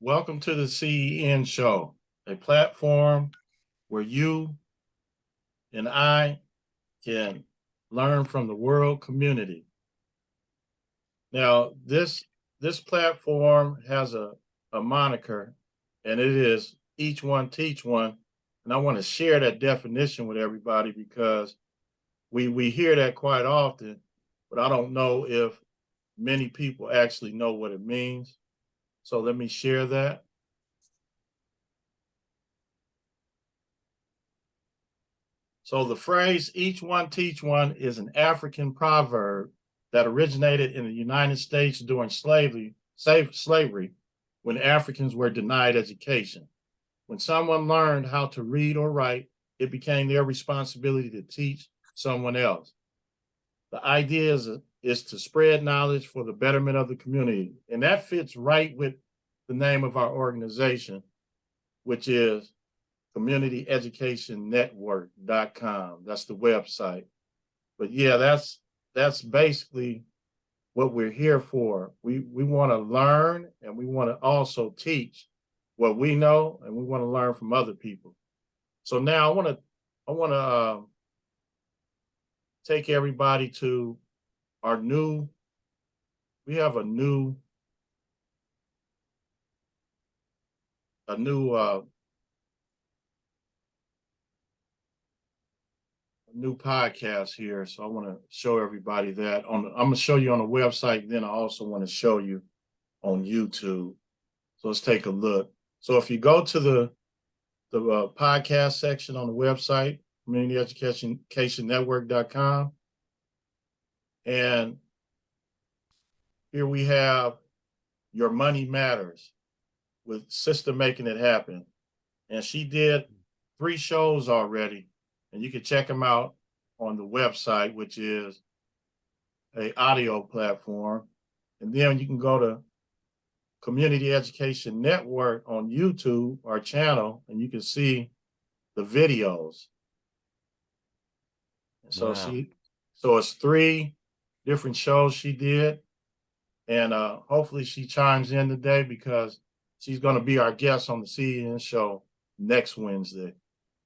Welcome to the CEN show, a platform where you and I can learn from the world community. Now, this platform has a moniker, and it is each one teach one. And I want to share that definition with everybody because we hear that quite often, but I don't know if many people actually know what it means. So let me share that. So the phrase each one teach one is an African proverb that originated in the United States during slavery when Africans were denied education. When someone learned how to read or write, it became their responsibility to teach someone else. The idea is to spread knowledge for the betterment of the community. And that fits right with the name of our organization, which is communityeducationnetwork.com. That's the website. But yeah, that's basically what we're here for. We want to learn, and we want to also teach what we know, and we want to learn from other people. So now I want to take everybody to our new. We have a new a new new podcast here. So I want to show everybody that I'm going to show you on the website. Then I also want to show you on YouTube. So let's take a look. So if you go to the podcast section on the website, communityeducationnetwork.com, and here we have Your Money Matters with Sister Making It Happen. And she did 3 shows already. And you can check them out on the website, which is a audio platform. And then you can go to Community Education Network on YouTube, our channel, and you can see the videos. And so Wow. so it's 3 different shows she did. And hopefully she chimes in today because she's going to be our guest on the CEN show next Wednesday.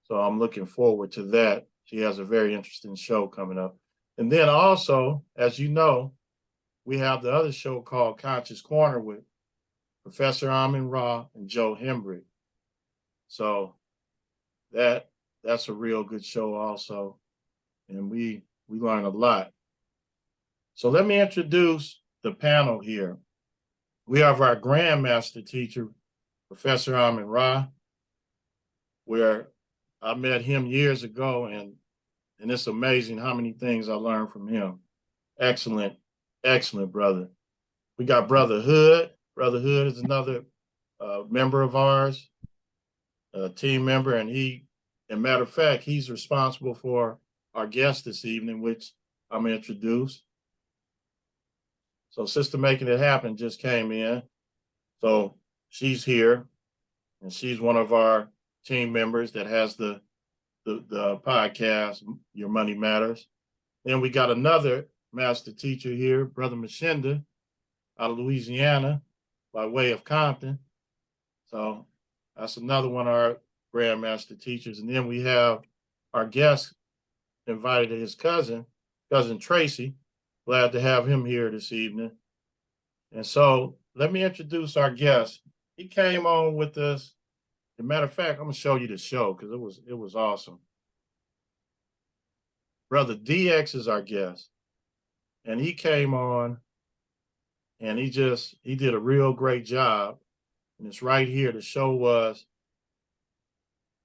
So I'm looking forward to that. She has a very interesting show coming up. And then also, as you know, we have the other show called Conscious Corner with Professor Amin Ra and Joe Hembry. So that's a real good show also. And we learn a lot. So let me introduce the panel here. We have our Grandmaster teacher, Professor Amin Ra, where I met him years ago, and it's amazing how many things I learned from him. Excellent, excellent brother. We got Brother Hood. Brother Hood is another member of ours, a team member, and matter of fact, he's responsible for our guest this evening, which I'm introduced. So Sister Making It Happen just came in. So she's here, and she's one of our team members that has the podcast, Your Money Matters. Then we got another master teacher here, Brother Machinda, out of Louisiana, by way of Compton. So that's another one of our Grandmaster teachers. And then we have our guest invited his cousin Tracy. Glad to have him here this evening. And so let me introduce our guest. He came on with us. As a matter of fact, I'm gonna show you the show because it was awesome. Brother DX is our guest, and he came on, and he did a real great job. And it's right here. The show was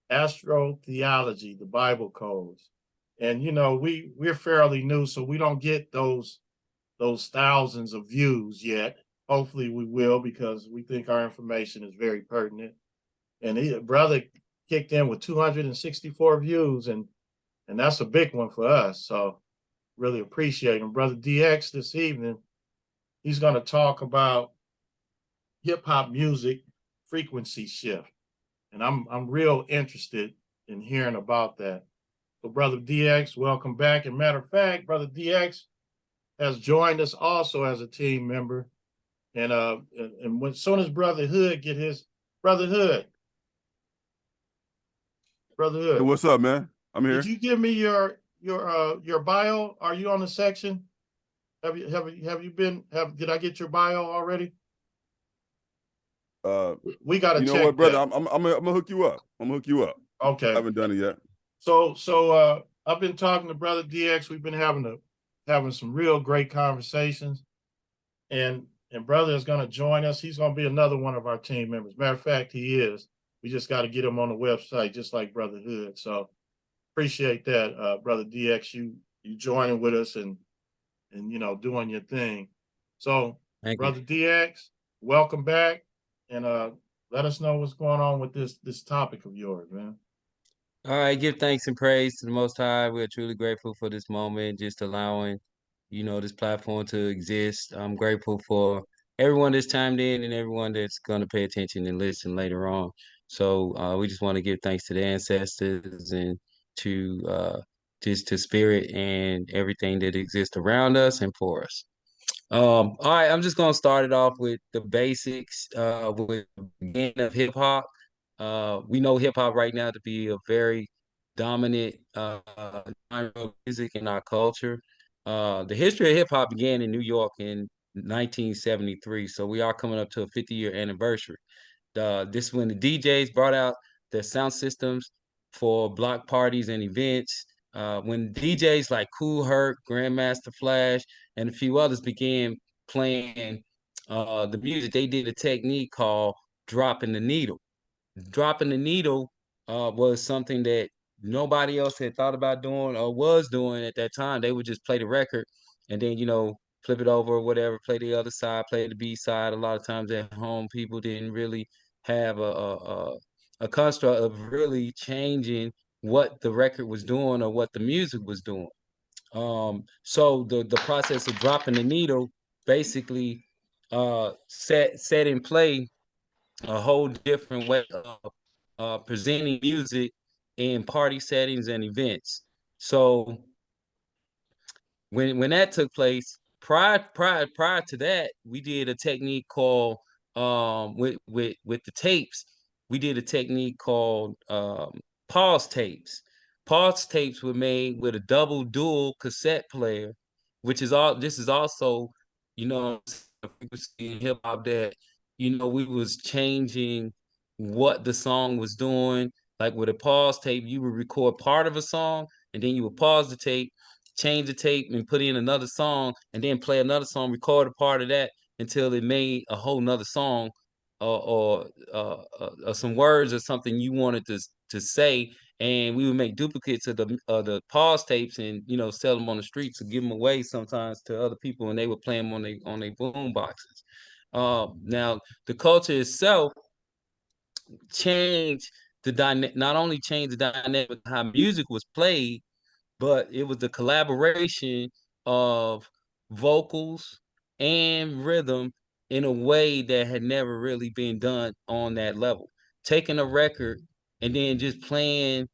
Astrotheology, the Bible codes. And you know, we're fairly new, so we don't get those thousands of views yet. Hopefully we will, because we think our information is very pertinent. And brother kicked in with 264 views, and that's a big one for us. So really appreciate him. Brother DX this evening, he's going to talk about hip hop music frequency shift. And I'm real interested in hearing about that. So Brother DX, welcome back. And matter of fact, Brother DX has joined us also as a team member. And when soon as Brother Hood get his Brother Hood, Brother Hey, Hood, what's up, man? I'm did here. you give me your bio? Are you on the section? Have you been have did I get your bio already? Uh, We got to you know what, check brother? that. I'm gonna hook you up. I'm gonna hook you up. I Okay. haven't done it yet. So I've been talking to Brother DX. We've been having some real great conversations, and Brother is going to join us. He's going to be another one of our team members. Matter of fact, he is. We just got to get him on the website, just like Brother Hood. So appreciate that, Brother DX. You joining with us and doing your thing. So Thank you. Brother DX, welcome back, and let us know what's going on with this topic of yours, man. All right, give thanks and praise to the Most High. We're truly grateful for this moment, just allowing, this platform to exist. I'm grateful for everyone that's chimed in and everyone that's going to pay attention and listen later on. So we just want to give thanks to the ancestors and to just to spirit and everything that exists around us and for us. All right, I'm just gonna start it off with the basics, with the beginning of hip hop. We know hip hop right now to be a very dominant genre of music in our culture. The history of hip hop began in New York in 1973, so we are coming up to a 50-year anniversary. This is when the DJs brought out their sound systems for block parties and events. When DJs like Kool Herc, Grandmaster Flash, and a few others began playing the music, they did a technique called dropping the needle. Dropping the needle was something that nobody else had thought about doing or was doing at that time. They would just play the record and then, flip it over or whatever, play the other side, play the B side. A lot of times at home, people didn't really have a construct of really changing what the record was doing or what the music was doing. So the process of dropping the needle basically set in play a whole different way of presenting music in party settings and events. So when that took place, prior to that, we did a technique called with the tapes. We did a technique called pause tapes. Pause tapes were made with a double dual cassette player, which is all. This is also, a frequency in hip hop that we was changing what the song was doing. Like with a pause tape, you would record part of a song and then you would pause the tape, change the tape and put in another song and then play another song, record a part of that until it made a whole nother song or some words or something you wanted to say. And we would make duplicates of the pause tapes and sell them on the streets or give them away sometimes to other people and they would play them on their boom boxes. Now the culture itself changed not only changed the dynamic of how music was played, but it was the collaboration of vocals and rhythm in a way that had never really been done on that level. Taking a record and then just playing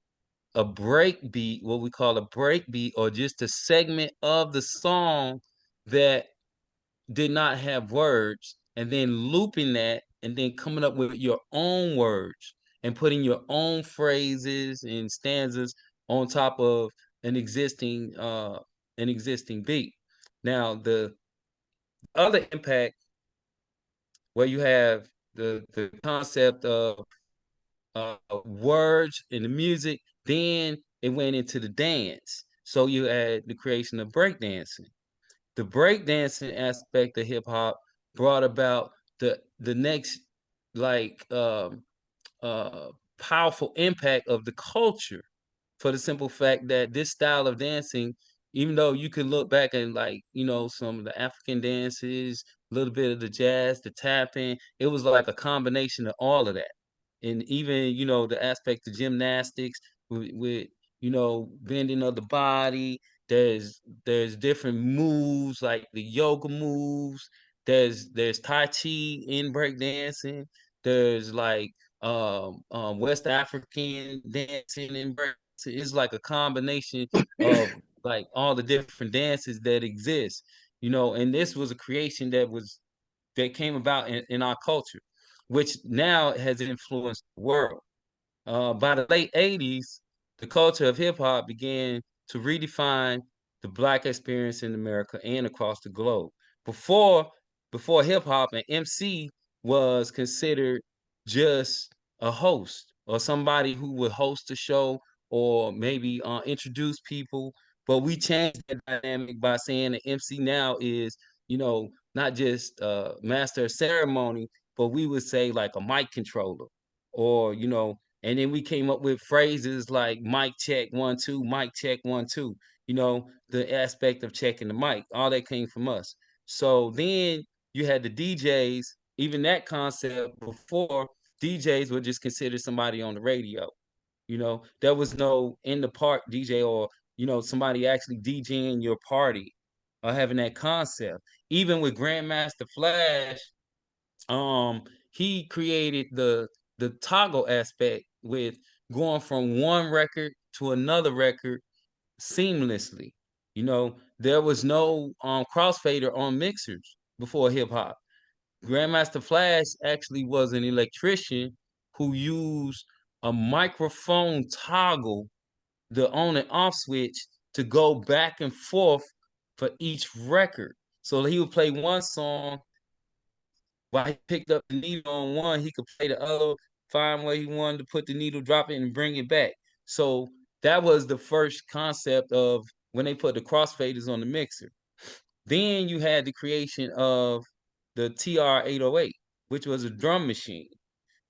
a break beat, what we call a break beat, or just a segment of the song that did not have words, and then looping that and then coming up with your own words and putting your own phrases and stanzas on top of an existing beat. Now the other impact where you have the concept of words in the music, then it went into the dance. So you had the creation of breakdancing. The breakdancing aspect of hip hop brought about the next like uh powerful impact of the culture for the simple fact that this style of dancing, even though you can look back at like, some of the African dances, a little bit of the jazz, the tapping, it was like a combination of all of that. And even, the aspect of gymnastics with bending of the body, there's different moves like the yoga moves, there's Tai Chi in breakdancing, there's like West African dancing and break. It's like a combination of like all the different dances that exist, and this was a creation that was that came about in our culture, which now has influenced the world. By the late 80s, the culture of hip hop began to redefine the Black experience in America and across the globe. Before before hip hop, an MC was considered just a host or somebody who would host a show or maybe introduce people. But we changed that dynamic by saying the MC now is, not just master of ceremony, but we would say like a mic controller, or and then we came up with phrases like mic check 1 2, mic check 1 2. The aspect of checking the mic, all that came from us. So then you had the DJs, even that concept before. DJs were just considered somebody on the radio. There was no in the park DJ, or somebody actually DJing your party or having that concept. Even with Grandmaster Flash, um he created the toggle aspect with going from one record to another record seamlessly. There was no crossfader on mixers before hip hop. Grandmaster Flash actually was an electrician who used a microphone toggle, the on and off switch, to go back and forth for each record. So he would play one song. While he picked up the needle on one, he could play the other, find where he wanted to put the needle, drop it, and bring it back. So that was the first concept of when they put the crossfaders on the mixer. Then you had the creation of the TR-808, which was a drum machine.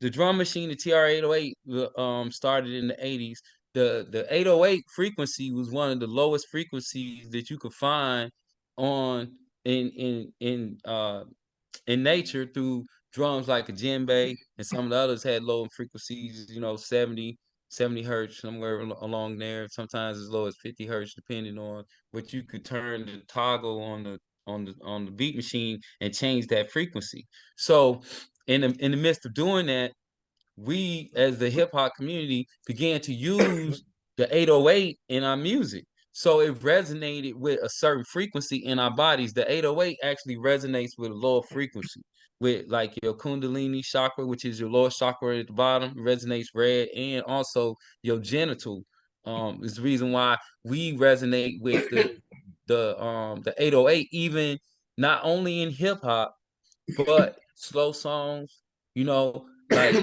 The drum machine, the TR-808, started in the 80s. The 808 frequency was one of the lowest frequencies that you could find on in nature through drums like a djembe, and some of the others had low frequencies, 70 hertz, somewhere along there, sometimes as low as 50 hertz, depending on what you could turn the toggle on the beat machine and change that frequency. So in the midst of doing that, we as the hip hop community began to use the 808 in our music. So it resonated with a certain frequency in our bodies. The 808 actually resonates with a lower frequency, with like your Kundalini chakra, which is your lowest chakra at the bottom, resonates red, and also your genital. Is the reason why we resonate with the 808, even not only in hip hop, but slow songs, like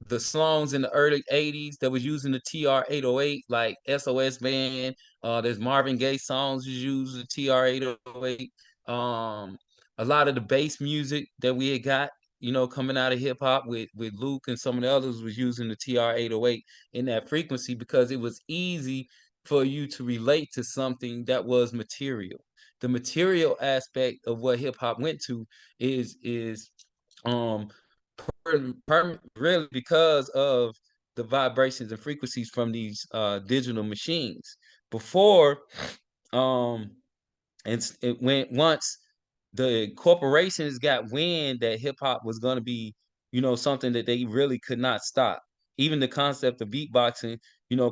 the songs in the early 80s that was using the TR-808, like SOS Band. There's Marvin Gaye songs was using the TR-808. A lot of the bass music that we had got, coming out of hip hop with Luke and some of the others, was using the TR-808 in that frequency because it was easy for you to relate to something that was material. The material aspect of what hip hop went to is um really because of the vibrations and frequencies from these digital machines. Before, um it went once the corporations got wind that hip hop was going to be, something that they really could not stop. Even the concept of beatboxing,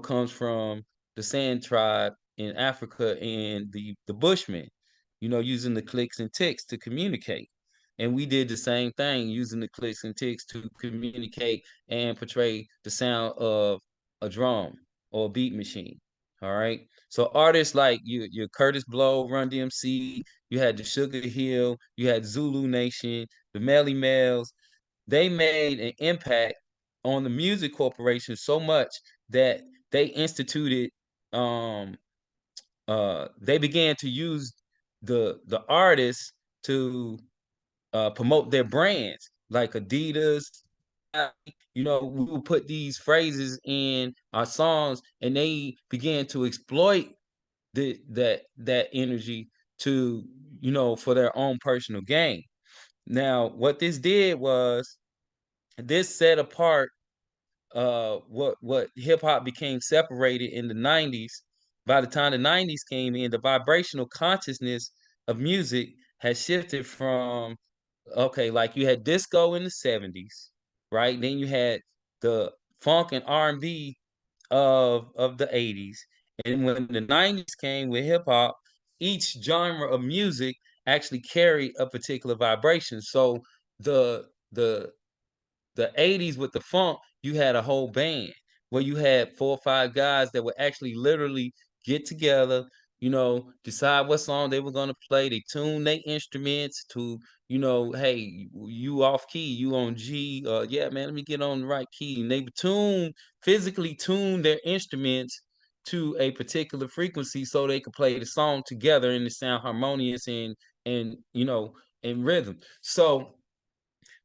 comes from the Sand tribe in Africa and the Bushmen, using the clicks and ticks to communicate. And we did the same thing, using the clicks and ticks to communicate and portray the sound of a drum or a beat machine. All right. So artists like your Curtis Blow, Run DMC, you had the Sugar Hill, you had Zulu Nation, the Melly Mels. They made an impact on the music corporation so much that they instituted, they began to use the artists to promote their brands, like Adidas. We would put these phrases in our songs, and they began to exploit that energy to, for their own personal gain. Now, what this did was this set apart what hip hop became separated in the 90s. By the time the 90s came in, the vibrational consciousness of music has shifted from, okay, like you had disco in the 70s, right? Then you had the funk and R&B of the 80s. And when the 90s came with hip hop, each genre of music actually carry a particular vibration. So the the the 80s with the funk, you had a whole band where you had 4 or 5 guys that would actually literally get together, decide what song they were gonna play. They tune their instruments to, hey, you off key, you on G, yeah, man, let me get on the right key. And they would physically tune their instruments to a particular frequency so they could play the song together and it sound harmonious and in rhythm. So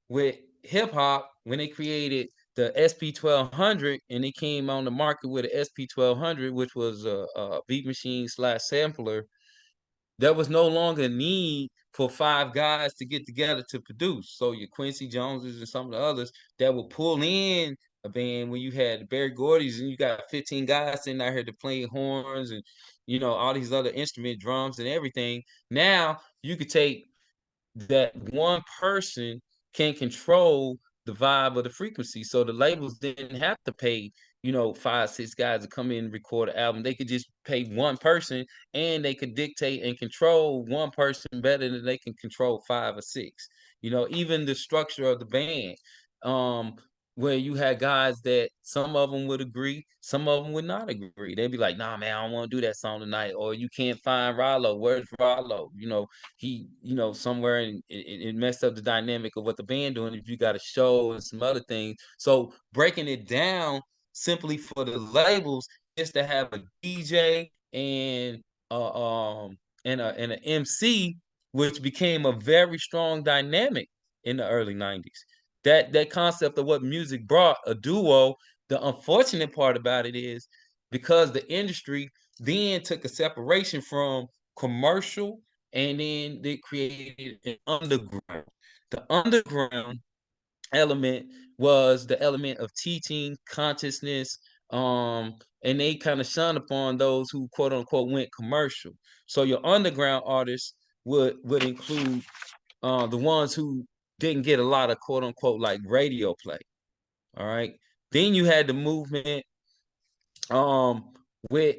with hip hop, when they created the SP 1200 and they came on the market with the SP 1200, which was a beat machine slash sampler, there was no longer a need for 5 guys to get together to produce. So your Quincy Joneses and some of the others that would pull in a band when you had the Barry Gordy's and you got 15 guys sitting out here to play horns and all these other instrument drums and everything. Now you could take that one person can control the vibe of the frequency. So the labels didn't have to pay, 5, 6 guys to come in and record an album. They could just pay one person and they could dictate and control one person better than they can control 5 or 6. Even the structure of the band. Where you had guys that some of them would agree, some of them would not agree. They'd be like, "Nah, man, I don't want to do that song tonight." Or you can't find Rollo. Where's Rollo? He, somewhere and it messed up the dynamic of what the band doing if you got a show and some other things. So breaking it down simply for the labels is to have a DJ and an MC, which became a very strong dynamic in the early 90s. That concept of what music brought, a duo. The unfortunate part about it is because the industry then took a separation from commercial and then they created an underground. The underground element was the element of teaching consciousness, and they kind of shunned upon those who quote unquote went commercial. So your underground artists would include the ones who didn't get a lot of quote unquote like radio play. All right. Then you had the movement um with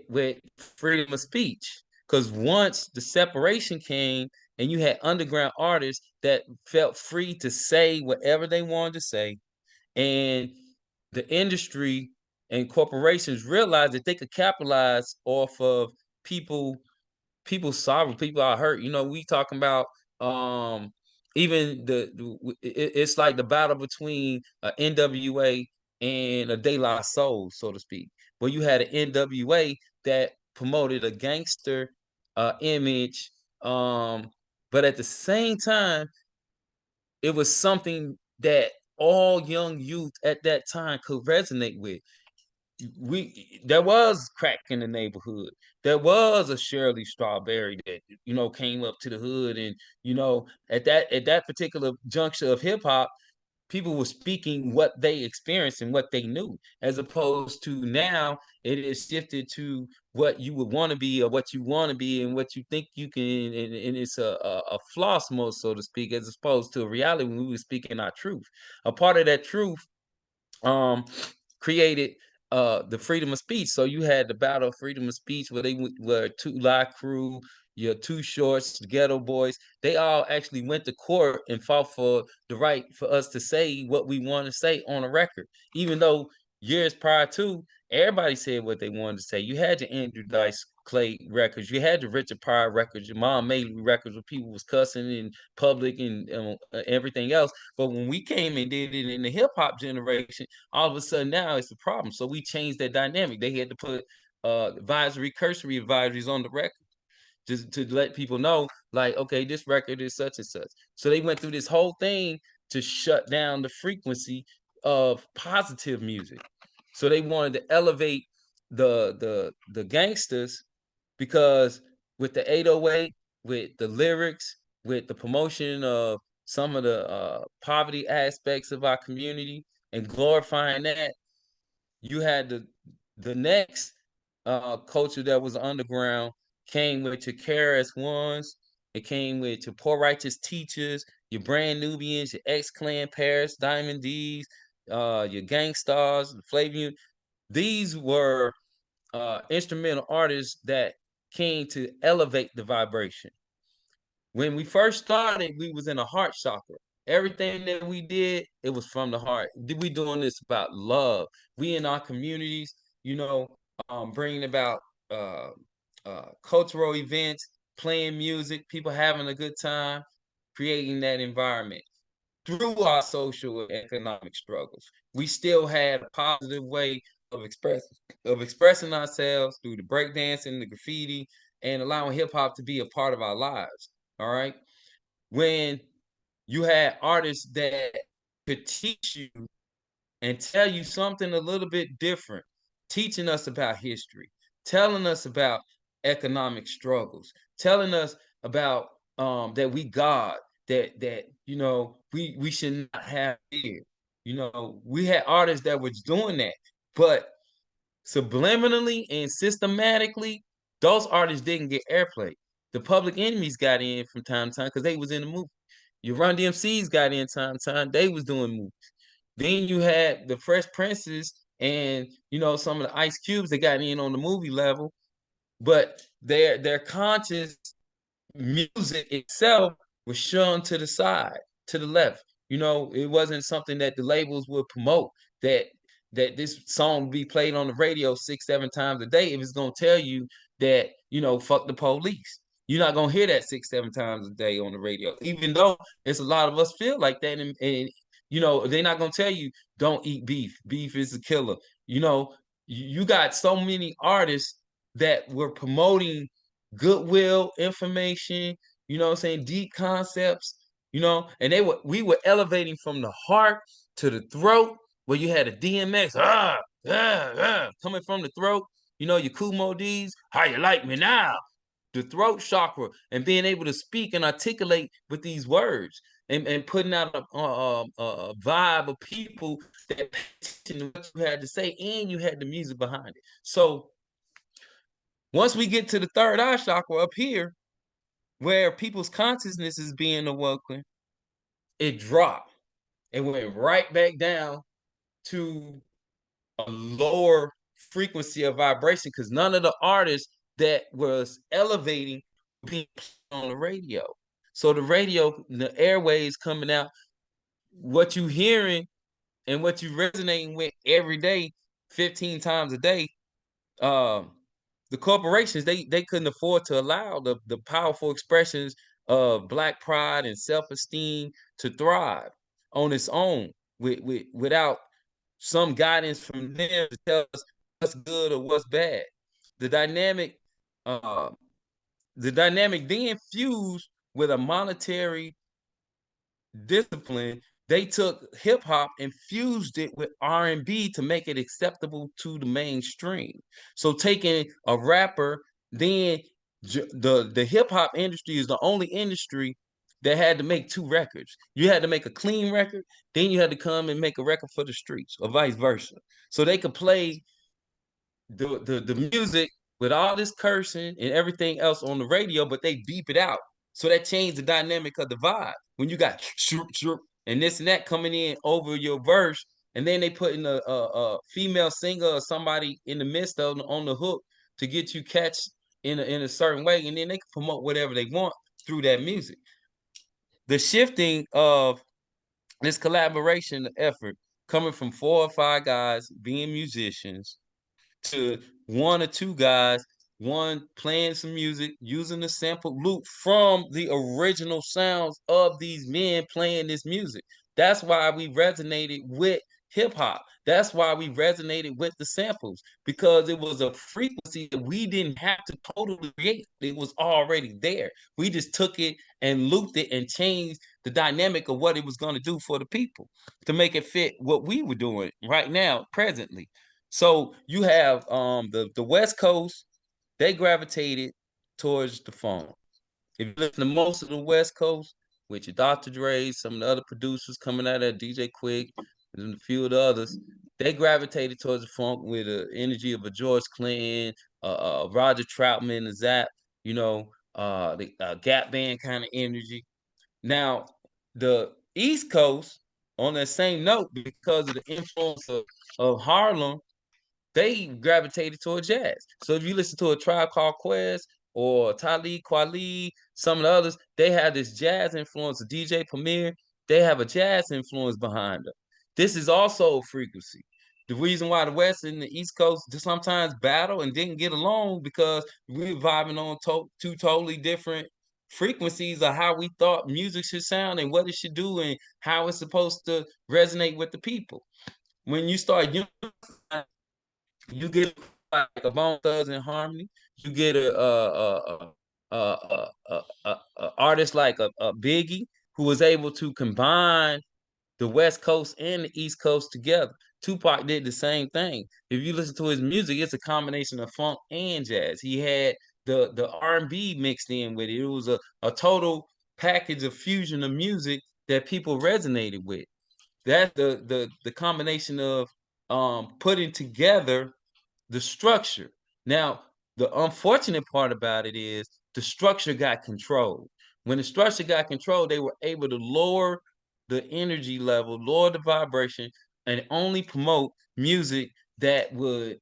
freedom of speech. Because once the separation came and you had underground artists that felt free to say whatever they wanted to say, and the industry and corporations realized that they could capitalize off of people people sorrow, people are hurt. We talking about um even it's like the battle between a NWA and a De La Soul, so to speak. Where you had an NWA that promoted a gangster image, but at the same time, it was something that all young youth at that time could resonate with. There was crack in the neighborhood. There was a Shirley Strawberry that came up to the hood, and at that particular juncture of hip hop, people were speaking what they experienced and what they knew, as opposed to now it is shifted to what you would want to be or what you want to be and what you think you can, and it's a floss mode, so to speak, as opposed to a reality when we were speaking our truth. A part of that truth um created the freedom of speech. So you had the battle of freedom of speech where were Two Live Crew, your Two Shorts, the Ghetto Boys. They all actually went to court and fought for the right for us to say what we want to say on a record, even though years prior to, everybody said what they wanted to say. You had your Andrew Dice Clay records, you had the Richard Pryor records, your Mom Made records where people was cussing in public and everything else. But when we came and did it in the hip hop generation, all of a sudden now it's a problem. So we changed that dynamic. They had to put cursory advisories on the record just to let people know, like, okay, this record is such and such. So they went through this whole thing to shut down the frequency of positive music. So they wanted to elevate the gangsters because with the 808, with the lyrics, with the promotion of some of the poverty aspects of our community and glorifying that, you had the next culture that was underground came with your KRS Ones, it came with your poor righteous teachers, your brand Nubians, your X Clan Paris, Diamond D's, your Gang Stars, the Flavian. These were instrumental artists that came to elevate the vibration. when we first started, we was in a heart chakra. Everything that we did, it was from the heart. We doing this about love. We in our communities, bringing about uh, cultural events, playing music, people having a good time, creating that environment through our social and economic struggles. We still had a positive way of expressing ourselves through the breakdancing, the graffiti, and allowing hip hop to be a part of our lives. All right. When you had artists that could teach you and tell you something a little bit different, teaching us about history, telling us about economic struggles, telling us about that we God, that we should not have fear. We had artists that was doing that, but subliminally and systematically, those artists didn't get airplay. The Public Enemies got in from time to time because they was in the movie. Your Run DMCs got in time to time, they was doing movies. Then you had the Fresh Princes and some of the Ice Cubes that got in on the movie level, but their conscious music itself was shunned to the side, to the left. It wasn't something that the labels would promote. That this song would be played on the radio 6, 7 times a day. If it's gonna tell you that fuck the police, you're not gonna hear that 6, 7 times a day on the radio. Even though it's a lot of us feel like that, and they're not gonna tell you don't eat beef. Beef is a killer. You got so many artists that were promoting goodwill information, what I'm saying, deep concepts, and we were elevating from the heart to the throat, where you had a DMX, coming from the throat, your Kumo D's, how you like me now? The throat chakra, and being able to speak and articulate with these words, and putting out a vibe of people that pay attention to what you had to say, and you had the music behind it. So once we get to the third eye chakra up here, where people's consciousness is being awoken, it dropped and went right back down to a lower frequency of vibration because none of the artists that was elevating being on the radio. So the radio, the airways coming out, what you hearing and what you resonating with every day, 15 times a day, the corporations, they couldn't afford to allow the powerful expressions of Black pride and self-esteem to thrive on its own without some guidance from them to tell us what's good or what's bad. The dynamic, uh, the dynamic then fused with a monetary discipline. They took hip hop and fused it with R&B to make it acceptable to the mainstream. So taking a rapper, then the hip hop industry is the only industry that had to make 2 records. You had to make a clean record, then you had to come and make a record for the streets, or vice versa. So they could play the music with all this cursing and everything else on the radio, but they beep it out. So that changed the dynamic of the vibe. When you got and this and that coming in over your verse, and then they put in a female singer or somebody in the midst of on the hook to get you catch in a certain way, and then they can promote whatever they want through that music. The shifting of this collaboration effort coming from 4 or 5 guys being musicians to 1 or 2 guys, one playing some music, using the sample loop from the original sounds of these men playing this music. That's why we resonated with hip hop. That's why we resonated with the samples, because it was a frequency that we didn't have to totally create. It was already there. We just took it and looped it and changed the dynamic of what it was going to do for the people to make it fit what we were doing right now, presently. So you have the West Coast, they gravitated towards the phone. If you listen to most of the West Coast, with your Dr. Dre, some of the other producers coming out of DJ Quick, and a few of the others, they gravitated towards the funk with the energy of a George Clinton, Roger Troutman, the Zap, the Gap Band kind of energy. Now, the East Coast, on that same note, because of the influence of Harlem, they gravitated toward jazz. So if you listen to a Tribe Called Quest or Talib Kweli, some of the others, they have this jazz influence. DJ Premier, they have a jazz influence behind them. This is also a frequency. The reason why the West and the East Coast just sometimes battle and didn't get along because we're vibing on two totally different frequencies of how we thought music should sound and what it should do and how it's supposed to resonate with the people. When you start you get like a Bone Thugs and Harmony. You get a artist like a Biggie who was able to combine the West Coast and the East Coast together. Tupac did the same thing. If you listen to his music, it's a combination of funk and jazz. He had the R&B mixed in with it. It was a total package of fusion of music that people resonated with. That's the combination of putting together the structure. Now, the unfortunate part about it is the structure got controlled. When the structure got controlled, they were able to lower the energy level, lower the vibration, and only promote music that would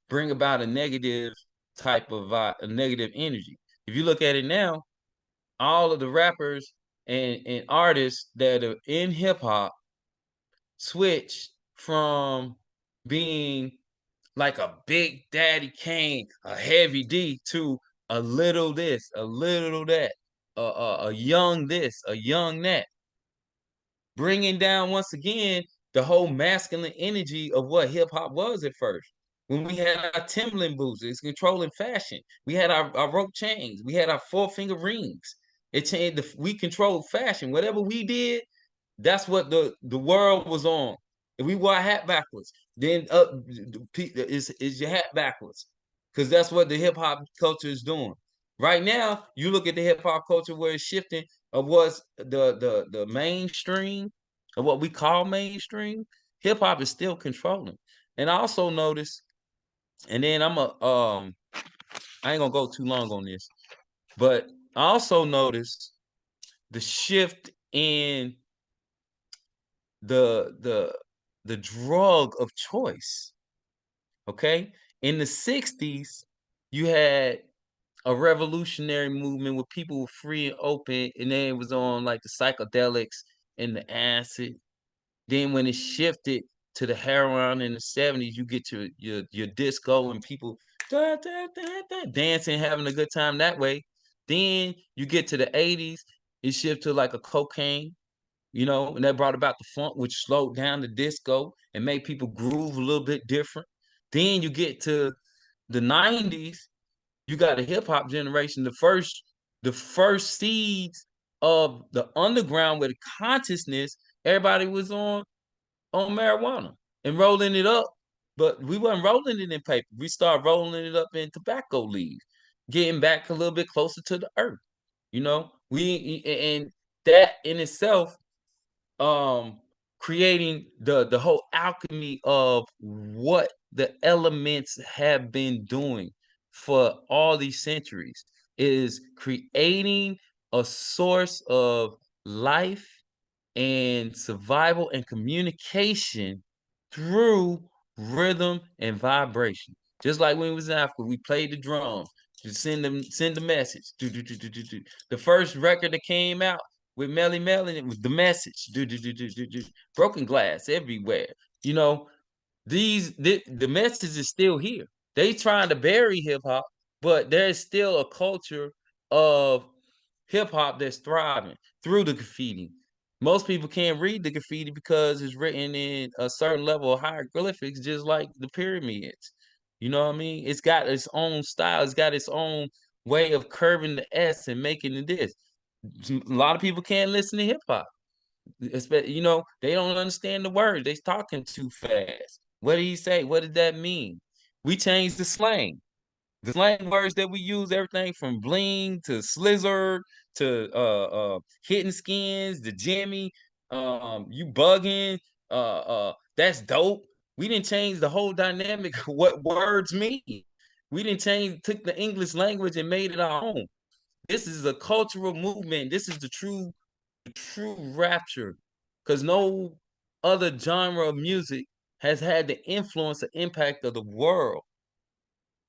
bring about a negative type of a negative energy. If you look at it now, all of the rappers and artists that are in hip hop switch from being like a Big Daddy Kane, a Heavy D, to a little this, a little that, a young this, a young that, bringing down once again the whole masculine energy of what hip hop was at first. When we had our Timberland boots, it's controlling fashion. We had our rope chains. We had our 4-finger rings. It changed. We controlled fashion. Whatever we did, that's what the world was on. If we wore a hat backwards, then is your hat backwards, because that's what the hip hop culture is doing. Right now, you look at the hip hop culture where it's shifting of what's the mainstream of what we call mainstream. Hip hop is still controlling, and I also notice, and then I ain't gonna go too long on this, but I also noticed the shift in the the drug of choice. Okay, in the 60s, you had a revolutionary movement where people were free and open, and then it was on like the psychedelics and the acid. Then when it shifted to the heroin in the 70s, you get your disco and people dancing, having a good time that way. Then you get to the 80s, it shifted to like a cocaine, and that brought about the funk, which slowed down the disco and made people groove a little bit different. Then you get to the 90s, you got a hip hop generation, the first seeds of the underground with consciousness. Everybody was on marijuana and rolling it up, but we weren't rolling it in paper. We started rolling it up in tobacco leaves, getting back a little bit closer to the earth. We and that in itself creating the whole alchemy of what the elements have been doing for all these centuries is creating a source of life and survival and communication through rhythm and vibration. Just like when we was in Africa, we played the drums to send the message. Do, do, do, do, do, do. The first record that came out with Melly Melly, it was the message. Do, do, do, do, do, do. Broken glass everywhere. You know, the message is still here. They trying to bury hip hop, but there's still a culture of hip hop that's thriving through the graffiti. Most people can't read the graffiti because it's written in a certain level of hieroglyphics, just like the pyramids. You know what I mean? It's got its own style. It's got its own way of curving the S and making it this. A lot of people can't listen to hip hop. They don't understand the words. They talking too fast. What did he say? What did that mean? We changed the slang. The slang words that we use, everything from bling to slizzard to hitting skins, the Jimmy, you bugging, that's dope. We didn't change the whole dynamic of what words mean. We didn't took the English language and made it our own. This is a cultural movement. This is the true rapture. Because no other genre of music has had the influence or impact of the world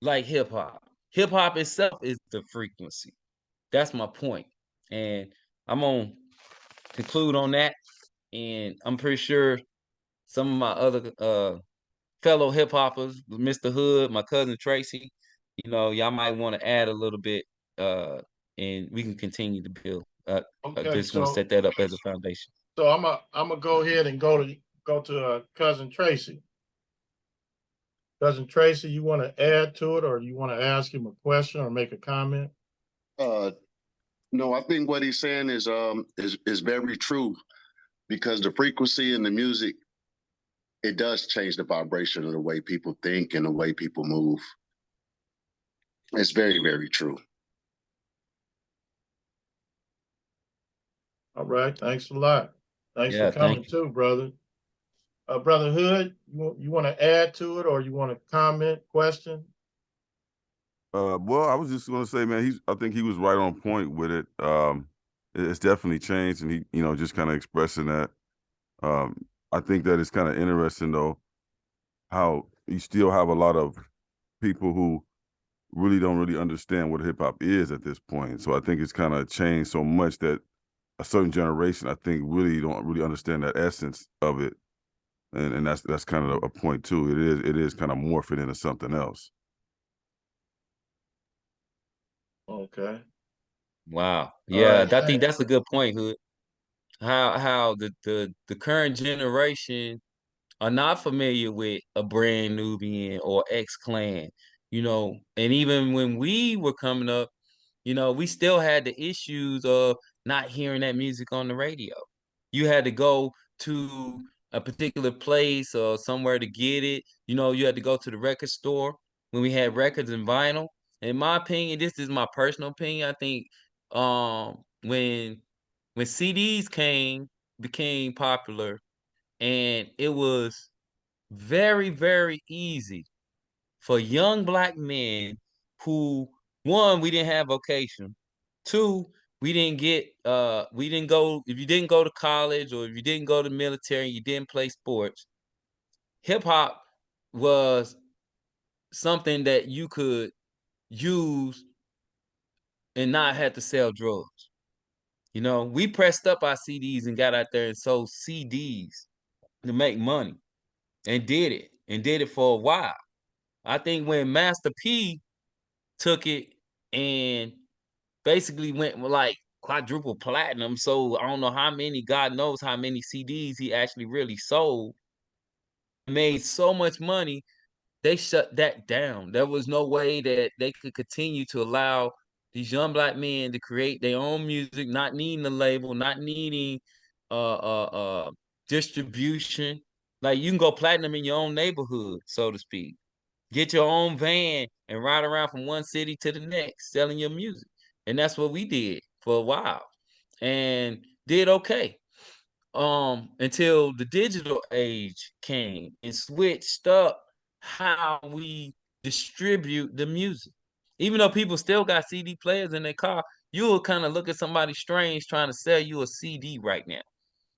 like hip hop. hip hop itself is the frequency. That's my point. And I'm gonna conclude on that. And I'm pretty sure some of my other fellow hip hoppers, Mr. Hood, my cousin Tracy, y'all might want to add a little bit, and we can continue to build. I Okay, just want to set that up as a foundation. so I'm gonna go ahead and go to cousin Tracy. Cousin Tracy, you want to add to it, or you want to ask him a question or make a comment? Uh, no, I think what he's saying is very true because the frequency in the music, it does change the vibration of the way people think and the way people move. It's very, very true. All right, thanks a lot. Thanks Yeah, for coming thank you. too, brother. Brother Hood, you want to add to it, or you want to comment, question? Well, I was just gonna say, man, I think he was right on point with it. It's definitely changed, and he, just kind of expressing that. I think that it's kind of interesting though, how you still have a lot of people who really don't really understand what hip hop is at this point. So I think it's kind of changed so much that a certain generation, I think, really don't really understand that essence of it. And that's kind of a point too. It is kind of morphing into something else. Okay. Wow. All Yeah, right. I think that's a good point, Hood. How the current generation are not familiar with a brand Nubian or X Clan, and even when we were coming up, we still had the issues of not hearing that music on the radio. You had to go to a particular place or somewhere to get it. You had to go to the record store when we had records and vinyl. In my opinion, this is my personal opinion. I think when CDs became popular, and it was very, very easy for young black men who, one, we didn't have vocation. Two, we didn't go, if you didn't go to college or if you didn't go to the military and you didn't play sports, hip hop was something that you could use and not have to sell drugs. We pressed up our CDs and got out there and sold CDs to make money and did it for a while. I think when Master P took it and basically went with like quadruple platinum, so I don't know how many, God knows how many CDs he actually really sold, made so much money, they shut that down. There was no way that they could continue to allow these young black men to create their own music, not needing a label, not needing distribution. Like you can go platinum in your own neighborhood, so to speak. Get your own van and ride around from one city to the next selling your music. And that's what we did for a while and did okay. Until the digital age came and switched up how we distribute the music. Even though people still got CD players in their car, you will kind of look at somebody strange trying to sell you a CD right now.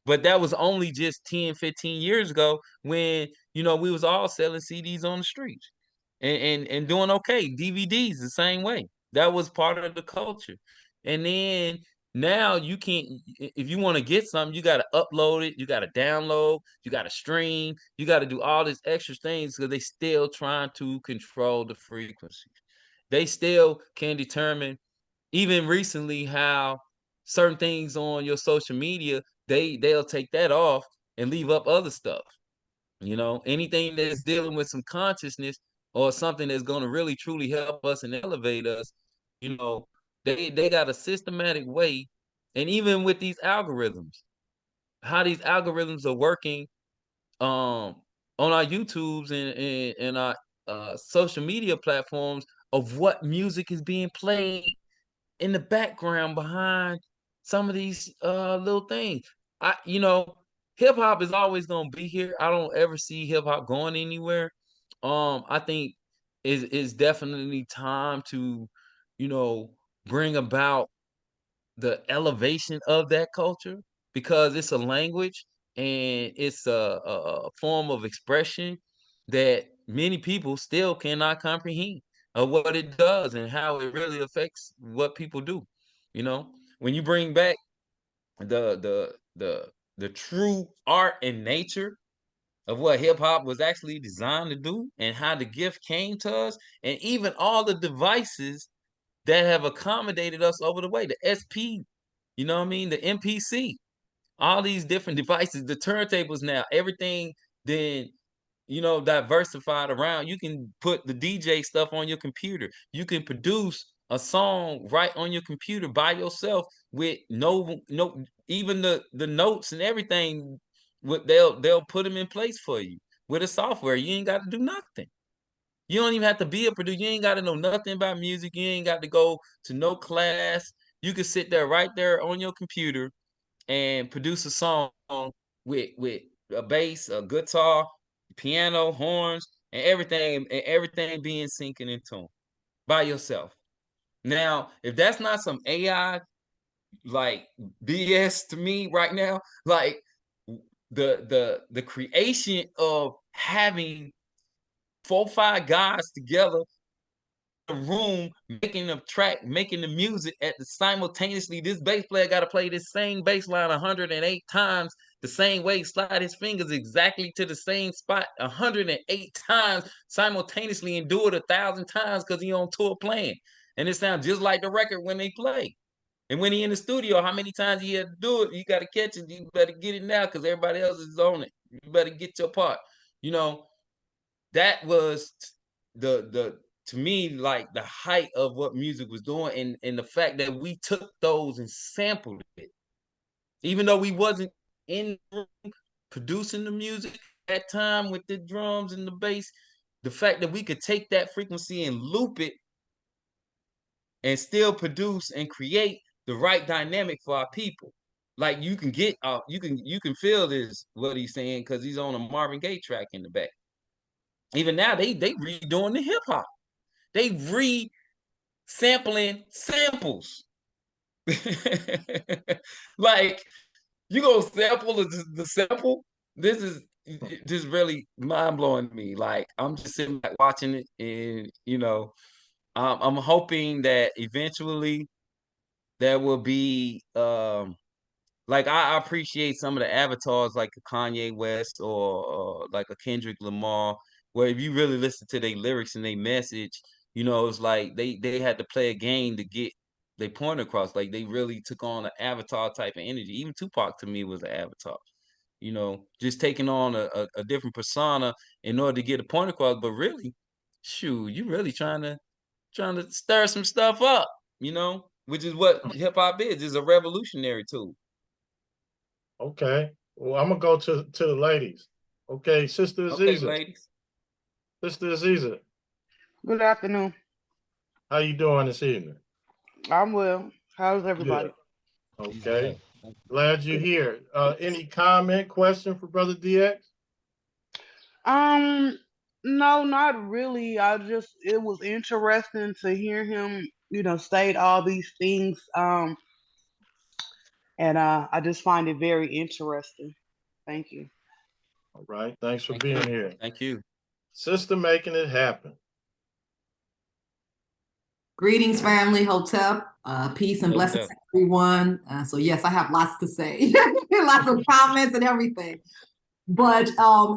But that was only just 10, 15 years ago when, we was all selling CDs on the streets and doing okay. DVDs the same way. That was part of the culture. And then now you can't, if you want to get something, you got to upload it, you got to download, you got to stream, you got to do all these extra things because they still trying to control the frequency. They still can determine, even recently, how certain things on your social media, they'll take that off and leave up other stuff. Anything that's dealing with some consciousness or something that's going to really truly help us and elevate us, you know, they got a systematic way. And even with these algorithms, how these algorithms are working on our YouTubes and our social media platforms of what music is being played in the background behind some of these little things. Hip hop is always gonna be here. I don't ever see hip hop going anywhere. I think is definitely time to, you know, bring about the elevation of that culture because it's a language and it's a form of expression that many people still cannot comprehend. of what it does and how it really affects what people do. You know, when you bring back the true art and nature of what hip hop was actually designed to do and how the gift came to us, and even all the devices that have accommodated us over the way, the SP, you know what I mean, the MPC, all these different devices, the turntables now, everything then, you know, diversified around. You can put the DJ stuff on your computer. You can produce a song right on your computer by yourself with no even the notes and everything. What they'll put them in place for you with a software. You ain't got to do nothing. You don't even have to be a producer. You ain't got to know nothing about music. You ain't got to go to no class. You can sit there right there on your computer and produce a song with a bass, a guitar, piano, horns, and everything being syncing in tune by yourself. Now, if that's not some AI like BS to me right now, like the creation of having 4 or 5 guys together in a room making a track, making the music at the simultaneously, this bass player got to play this same bass line 108 times the same way, slide his fingers exactly to the same spot 108 times simultaneously, and do it 1,000 times because he on tour playing, and it sounds just like the record when they play. And when he in the studio, how many times he had to do it? You got to catch it. You better get it now because everybody else is on it. You better get your part. You know, that was the to me like the height of what music was doing, and the fact that we took those and sampled it, even though we wasn't in the room producing the music at that time with the drums and the bass. The fact that we could take that frequency and loop it and still produce and create the right dynamic for our people. Like you can get you can feel this what he's saying because he's on a Marvin Gaye track in the back. Even now they redoing the hip hop. They re-sampling samples. Like you gonna sample the sample? This is just really mind blowing to me. Like I'm just sitting back watching it, and you know, I'm hoping that eventually there will be like I appreciate some of the avatars like a Kanye West or like a Kendrick Lamar, where if you really listen to their lyrics and their message, you know, it's like they had to play a game to get their point across. Like they really took on an avatar type of energy. Even Tupac to me was an avatar. You know, just taking on a different persona in order to get a point across. But really, shoot, you really trying to stir some stuff up, you know, which is what hip hop is a revolutionary tool. Okay. Well, I'm gonna go to the ladies. Okay, Sister Okay, Aziza. ladies. Sister Aziza, Good afternoon. how you doing this evening? I'm well. How's everybody? Good. Okay. Glad you're here. Any comment, question for Brother DX? Um, no, not really. It was interesting to hear him, state all these things. And I just find it very interesting. Thank you. All right. Thanks for Thank being you. here. Thank you. Sister making it happen. Greetings, family, Hotep. Peace and blessings Hotep. to everyone. So yes, I have lots to say, lots of comments and everything. But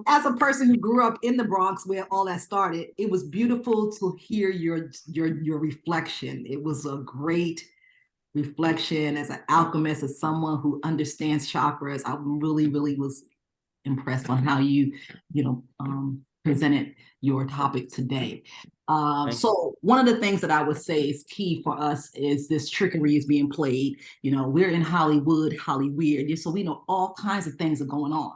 as a person who grew up in the Bronx where all that started, it was beautiful to hear your reflection. It was a great reflection as an alchemist, as someone who understands chakras. I really, really was impressed on how you presented your topic today. So one of the things that I would say is key for us is this trickery is being played. You know, we're in Hollywood, Hollyweird, so we know all kinds of things are going on.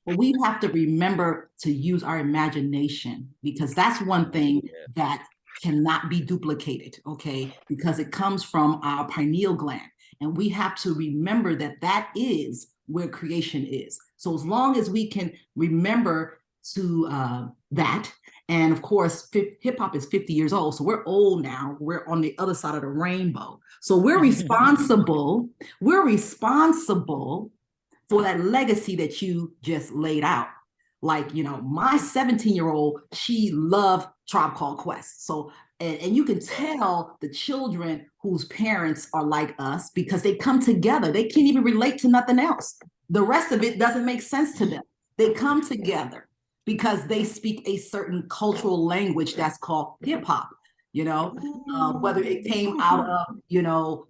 But we have to remember to use our imagination, because that's one thing that cannot be duplicated, okay? Because it comes from our pineal gland. And we have to remember that that is where creation is. So as long as we can remember to that, and of course, hip hop is 50 years old, so we're old now. We're on the other side of the rainbow. So we're responsible. We're responsible for that legacy that you just laid out. Like, my 17-year-old, she loved Tribe Called Quest. So And you can tell the children whose parents are like us because they come together. They can't even relate to nothing else. The rest of it doesn't make sense to them. They come together because they speak a certain cultural language that's called hip hop. Whether it came out of,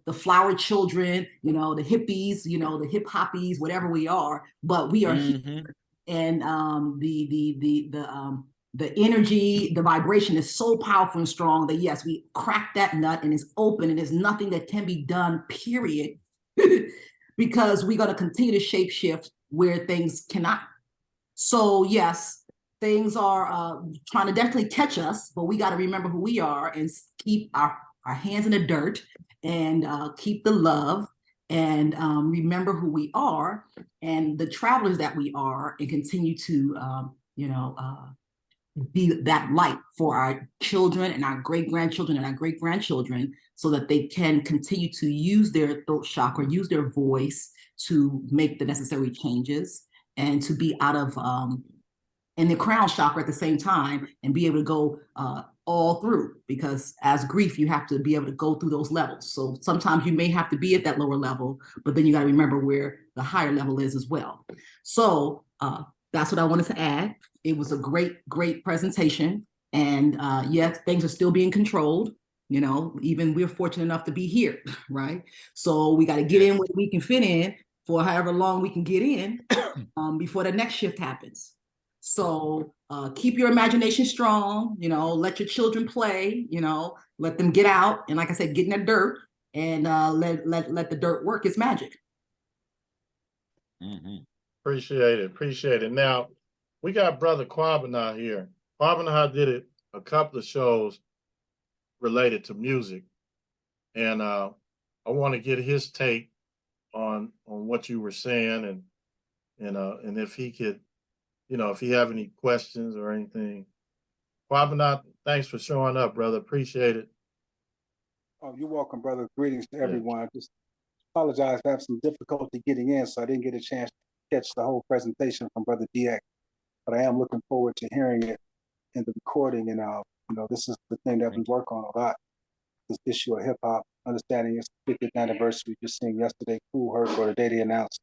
the flower children, the hippies, the hip hoppies, whatever we are, but we are here. And the energy, the vibration is so powerful and strong that yes, we crack that nut and it's open and there's nothing that can be done, period, because we're going to continue to shape shift where things cannot. So yes, things are trying to definitely catch us, but we got to remember who we are and keep our hands in the dirt and keep the love and remember who we are and the travelers that we are and continue to, be that light for our children and our great-grandchildren and our great-grandchildren so that they can continue to use their throat chakra, use their voice to make the necessary changes and to be out of in the crown chakra at the same time and be able to go all through, because as grief, you have to be able to go through those levels. So sometimes you may have to be at that lower level, but then you got to remember where the higher level is as well. So that's what I wanted to add. It was a great presentation. And yes, things are still being controlled. Even we're fortunate enough to be here, right? So we got to get in what we can fit in for however long we can get in before the next shift happens. So keep your imagination strong, let your children play, let them get out. And like I said, get in the dirt and let the dirt work its magic. Appreciate it. Now, we got Brother Kwabena here. Kwabena did a couple of shows related to music. And I want to get his take on what you were saying and if he could, if you have any questions or anything. Kwabena, thanks for showing up, brother. Appreciate it. Oh, you're welcome, brother. Greetings to everyone. I just apologize for having some difficulty getting in, so I didn't get a chance to catch the whole presentation from Brother DX. But I am looking forward to hearing it in the recording. And this is the thing that we work on a lot: this issue of hip hop, understanding its 50th anniversary. Just seeing yesterday, Kool Herc, or the day they announced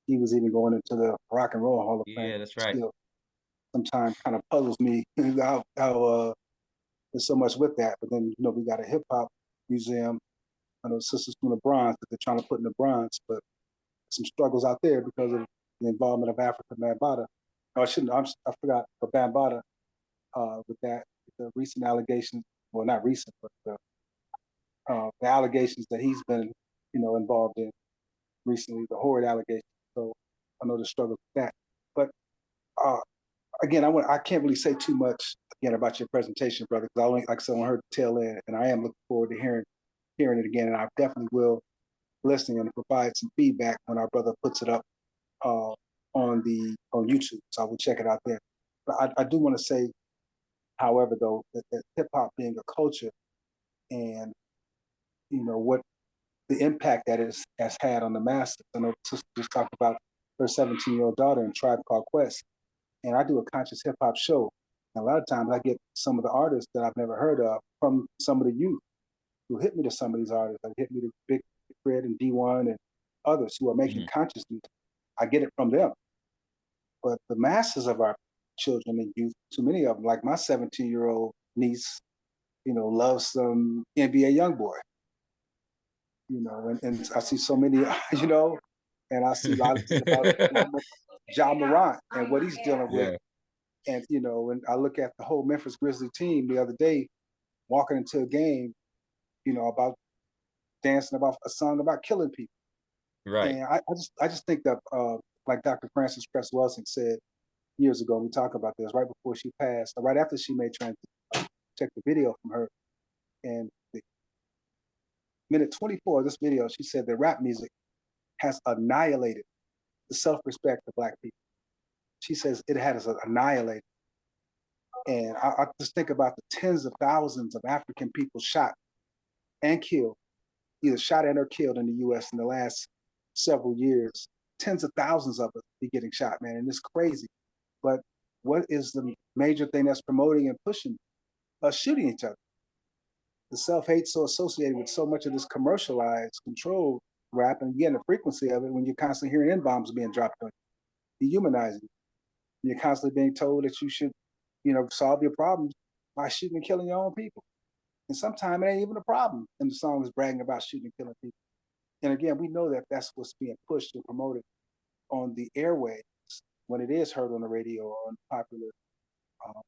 he was even going into the Rock and Roll Hall of Fame. Yeah, that's right. Still, sometimes kind of puzzles me how there's so much with that. But then we got a hip hop museum. I know Sisters from the Bronze that they're trying to put in the Bronze, but some struggles out there because of the involvement of Africa Bambaataa. No, I forgot for Bambaataa with that, the recent allegations, well, not recent, but the allegations that he's been, involved in recently, the horrid allegations. So I know the struggle with that. But again, I can't really say too much again about your presentation, brother, because I only, like I said, I heard the tail end, and I am looking forward to hearing it again, and I definitely will listen and provide some feedback when our brother puts it up on YouTube. So I will check it out there. But I do want to say, however, though, that hip hop being a culture, and what the impact that it has had on the masses. I know Sister just talked about her 17-year-old daughter in Tribe Called Quest, and I do a conscious hip hop show. And a lot of times I get some of the artists that I've never heard of from some of the youth who hit me to some of these artists. Like hit me to Big Fred and D1 and others who are making conscious music. I get it from them. But the masses of our children and youth, too many of them, like my 17-year-old niece, loves some NBA Youngboy. And I see so many, and I see a lot of things about Ja Morant and what he's dealing with. And, and I look at the whole Memphis Grizzlies team the other day, walking into a game, about dancing about a song about killing people. Right. And I just think that, like Dr. Frances Cress Welsing said years ago, we talked about this right before she passed, or right after she made transition, check the video from her. And the minute 24 of this video, she said that rap music has annihilated the self-respect of Black people. She says it has annihilated. And I just think about the tens of thousands of African people shot and killed, either shot and or killed in the U.S. in the last several years. Tens of thousands of us be getting shot, man, and it's crazy. But what is the major thing that's promoting and pushing us shooting each other? the self-hate so associated with so much of this commercialized, controlled rap, and again, the frequency of it when you're constantly hearing N-bombs being dropped on you, dehumanizing you. You're constantly being told that you should, solve your problems by shooting and killing your own people. And sometimes it ain't even a problem. And the song is bragging about shooting and killing people. And again, we know that that's what's being pushed and promoted on the airways when it is heard on the radio or on popular um,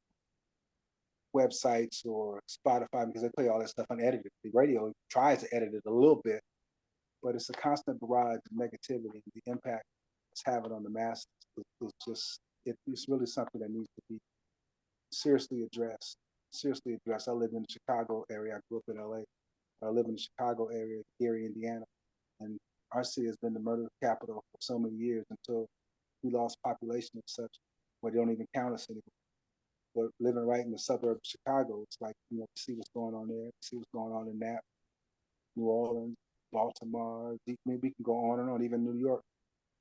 websites or Spotify, because they play all that stuff unedited. The radio tries to edit it a little bit, but it's a constant barrage of negativity. The impact it's having on the masses is just, it's really something that needs to be seriously addressed. Seriously addressed. I live in the Chicago area. I grew up in LA. I live in the Chicago area, Gary, Indiana. And our city has been the murder capital for so many years until we lost population and such, where they don't even count us anymore. But living right in the suburb of Chicago, it's like, see what's going on there, see what's going on in Napa, New Orleans, Baltimore. I mean, we can go on and on, even New York.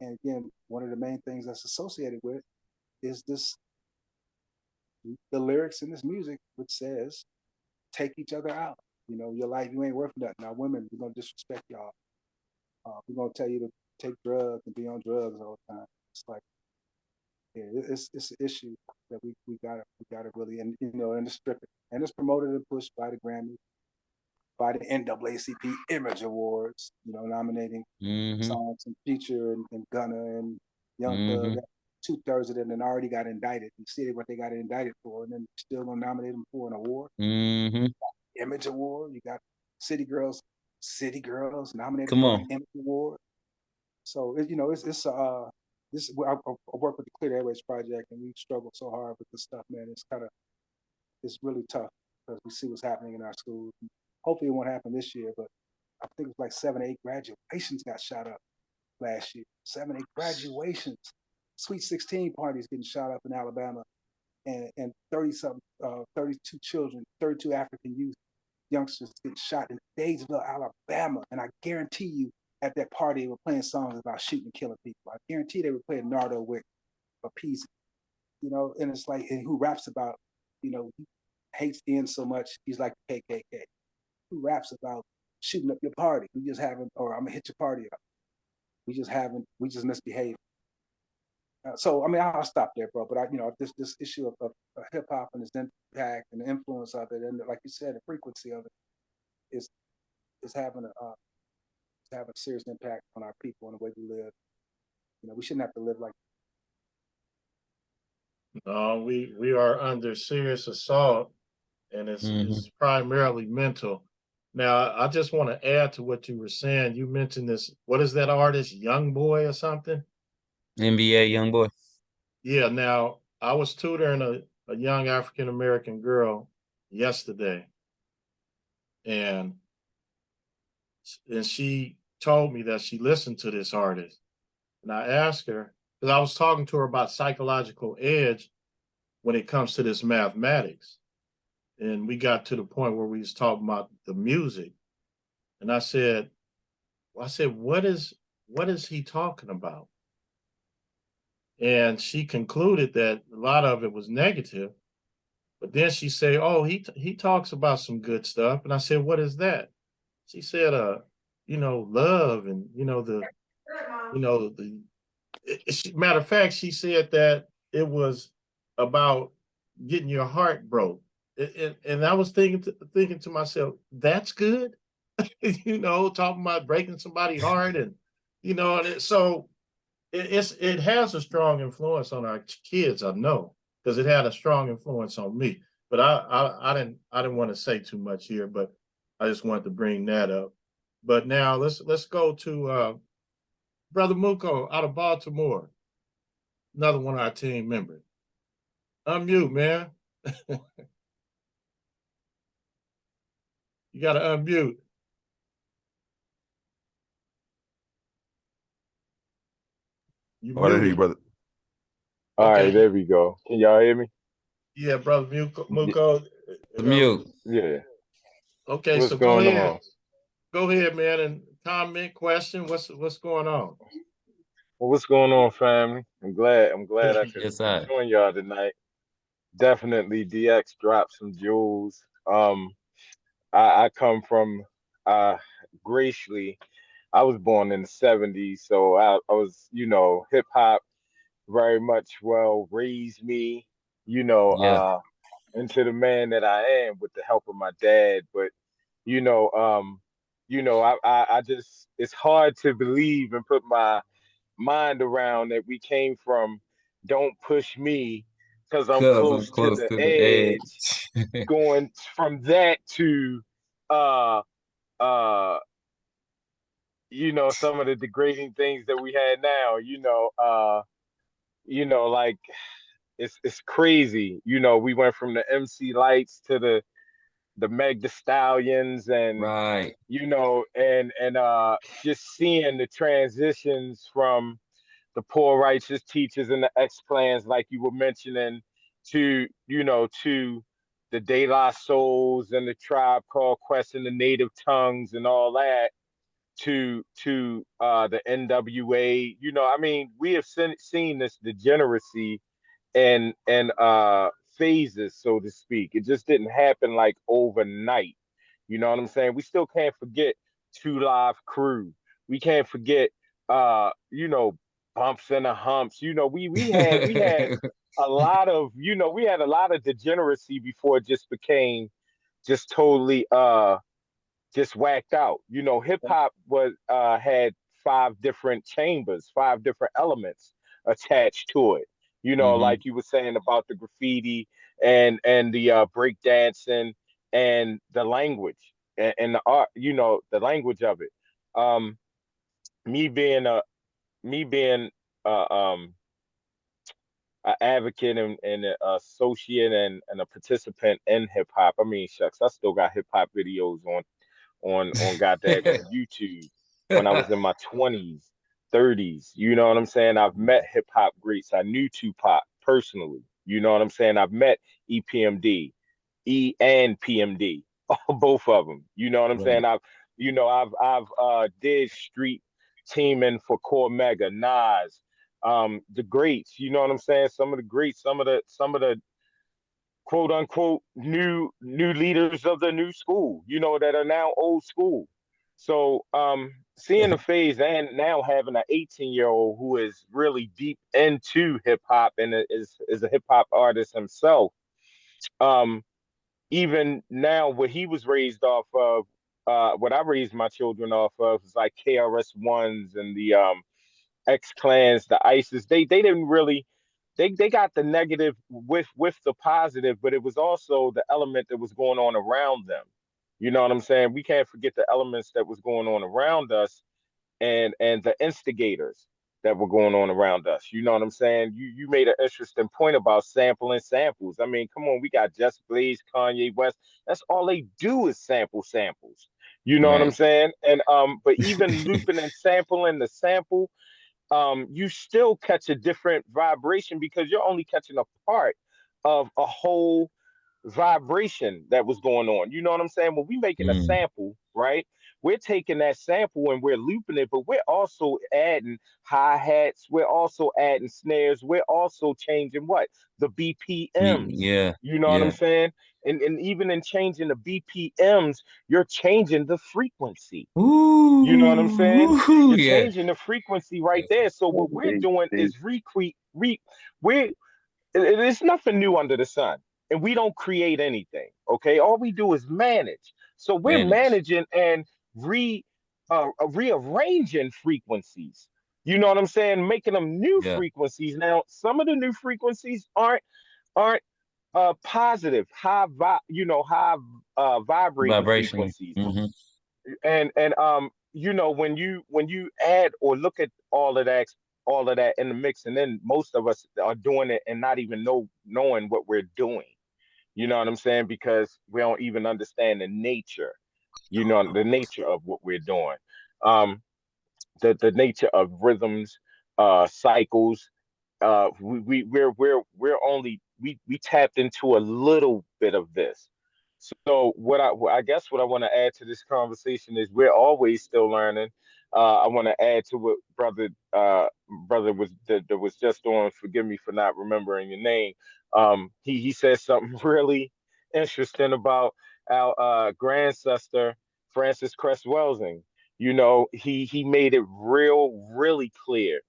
And again, one of the main things that's associated with is the lyrics in this music, which says, take each other out. Your life, you ain't worth nothing. Now, women, we're going to disrespect y'all. We're going to tell you to take drugs and be on drugs all the time. It's like, yeah, it's an issue that we gotta really, and it's stripping, and it's promoted and pushed by the Grammy, by the NAACP Image Awards, nominating songs and Future and Gunna and Young Thug. 2/3 of them then already got indicted. You see what they got indicted for, and then still gonna nominate them for an award. Image Award. You got City Girls nominated for an Image Award. So I work with the Clear Airways Project, and we struggle so hard with this stuff, man. It's really tough because we see what's happening in our schools. Hopefully it won't happen this year, but I think it was like 7 or 8 graduations got shot up last year. 7 or 8 graduations. Sweet 16 parties getting shot up in Alabama, and 32 children, 32 African youth, youngsters getting shot in Daysville, Alabama. And I guarantee you, at that party, they were playing songs about shooting and killing people. I guarantee they were playing Nardo Wick or Peace, and it's like, and who raps about, he hates the end so much, he's like the KKK. Who raps about shooting up your party? We just haven't, or I'm gonna hit your party up. We just misbehaved. So, I mean, I'll stop there, bro. But this issue of hip hop and its impact and the influence of it, and like you said, the frequency of it is having a serious impact on our people and the way we live. We shouldn't have to live like. We are under serious assault, and it's primarily mental. Now, I just want to add to what you were saying. You mentioned this. What is that artist, Young Boy or something? NBA Young Boy. Yeah. Now, I was tutoring a young African American girl yesterday, and she told me that she listened to this artist, and I asked her, because I was talking to her about psychological edge when it comes to this mathematics. And we got to the point where we was talking about the music. And I said, what is he talking about? And she concluded that a lot of it was negative. But then she said, oh, he talks about some good stuff. And I said, what is that? She said, love and, matter of fact, she said that it was about getting your heart broke. And I was thinking to myself, that's good. Talking about breaking somebody's heart, and so it has a strong influence on our kids. I know, because it had a strong influence on me. But I didn't want to say too much here, but I just wanted to bring that up. But now let's go to Brother Muko out of Baltimore, another one of our team members. Unmute, man. You got to unmute. I didn't hear you, brother. All right, there we go. Can y'all hear me? Yeah, Brother Muko. Mute. Yeah. Okay, What's so going go ahead. on? Go ahead, man, and comment, question. What's going on? Well, what's going on, family? I'm glad I could Yes, sir. join y'all tonight. Definitely DX dropped some jewels. I come from Gracely. I was born in the '70s, so I was, hip hop very much well raised me, you know, Yeah. uh, into the man that I am with the help of my dad. But you know, um, I just it's hard to believe and put my mind around that we came from "Don't push me" because I'm Cause I'm close to close the to the edge, edge. going from that to uh uh some of the degrading things that we had now, like it's crazy. We went from the MC Lights to the Meg the Stallions, and Right. just seeing the transitions from the poor righteous teachers and the X plans, like you were mentioning, to the De La Souls and the Tribe Called Quest and the Native Tongues and all that, to the NWA. I mean, we have seen this degeneracy and phases, so to speak. It just didn't happen like overnight. You know what I'm saying? We still can't forget Two Live Crew. We can't forget bumps and the humps. We had a lot of we had a lot of degeneracy before it just became just totally just whacked out. Hip hop was had five different chambers, five different elements attached to it. Hmm. Like you were saying about the graffiti and the break dancing and the language and the art. The language of it. Um, me being a me being an advocate and an associate and a participant in hip hop. I mean, shucks, I still got hip hop videos on god daggone YouTube when I was in my 20s, 30s. You know what I'm saying? I've met hip hop greats. I knew Tupac personally. You know what I'm saying? I've met EPMD, E and PMD, both of them. You know what I'm Right. saying? I've did street teaming for Core Mega, Nas, the greats. You know what I'm saying? Some of the greats, some of the quote unquote new leaders of the new school, that are now old school. So seeing the phase and now having an 18-year-old who is really deep into hip hop and is a hip hop artist himself. Um, Even now, what he was raised off of, what I raised my children off of is like KRS Ones and the X Clans, the ISIS. They didn't really they got the negative with the positive, but it was also the element that was going on around them. You know what I'm saying? We can't forget the elements that was going on around us and the instigators that were going on around us. You know what I'm saying? You made an interesting point about sampling samples. I mean, come on, we got Just Blaze, Kanye West. That's all they do is sample samples. You know what I'm Right. saying? And but even looping and sampling the sample, you still catch a different vibration because you're only catching a part of a whole vibration that was going on. You know what I'm saying? When we making a Mm. sample, right? We're taking that sample and we're looping it, but we're also adding hi-hats, we're also adding snares, we're also changing what? The BPMs. Yeah. You know what I'm Yeah. saying? And even in changing the BPMs, you're changing the frequency. You know what I'm saying? Ooh, You're yeah. changing the frequency right there. So what we're doing They is we're it's nothing new under the sun, and we don't create anything. Okay, all we do is manage. So we're Manage. managing and rearranging frequencies. You know what I'm saying? Making them new Yeah. frequencies. Now, some of the new frequencies aren't positive, high vibrating Vibration. frequencies. Hmm. And when you add or look at all of that in the mix, and then most of us are doing it and not even knowing what we're doing. You know what I'm saying? Because we don't even understand the nature of what we're doing. Um, the nature of rhythms, cycles. We're only we tapped into a little bit of this. So I guess what I want to add to this conversation is we're always still learning. I want to add to what brother that was just on. Forgive me for not remembering your name. He said something really interesting about our grandsister Francis Cress Welsing. You know, he made it really clear.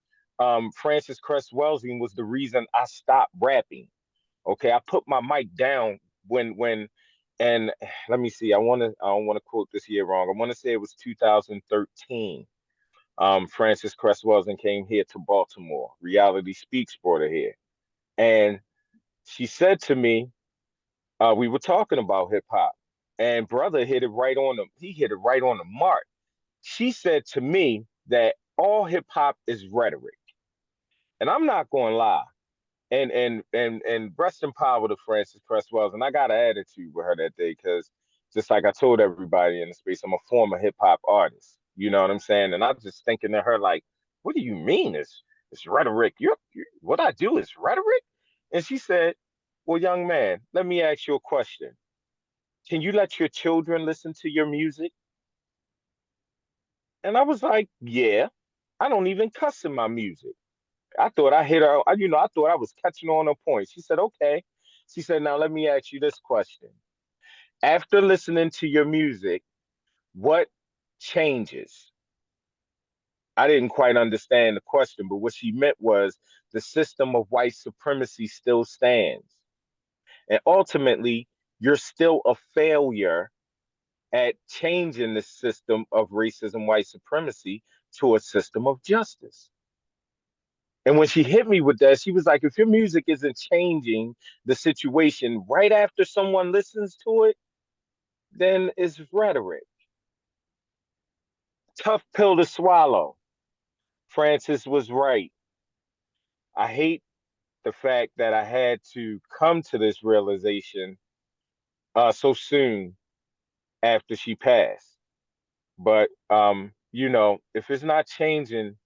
Francis Cress Welsing was the reason I stopped rapping. Okay, I put my mic down when and let me see. I don't want to quote this year wrong. I want to say it was 2013. Francis Cress Welsing came here to Baltimore. Reality Speaks brought her here, and she said to me, we were talking about hip hop, and brother hit it right on the he hit it right on the mark. She said to me that all hip hop is rhetoric, and I'm not going to lie. And rest in power to Francis Cress Wells. And I got an attitude with her that day because just like I told everybody in the space, I'm a former hip hop artist. You know what I'm saying? And I'm just thinking to her like, what do you mean it's rhetoric? What I do is rhetoric? And she said, well, young man, let me ask you a question. Can you let your children listen to your music? And I was like, yeah, I don't even cuss in my music. I thought I hit her, I thought I was catching on her point. She said, okay. She said, now let me ask you this question. After listening to your music, what changes? I didn't quite understand the question, but what she meant was the system of white supremacy still stands. And ultimately, you're still a failure at changing the system of racism, white supremacy to a system of justice. And when she hit me with that, she was like, if your music isn't changing the situation right after someone listens to it, then it's rhetoric. Tough pill to swallow. Francis was right. I hate the fact that I had to come to this realization so soon after she passed. But if it's not changing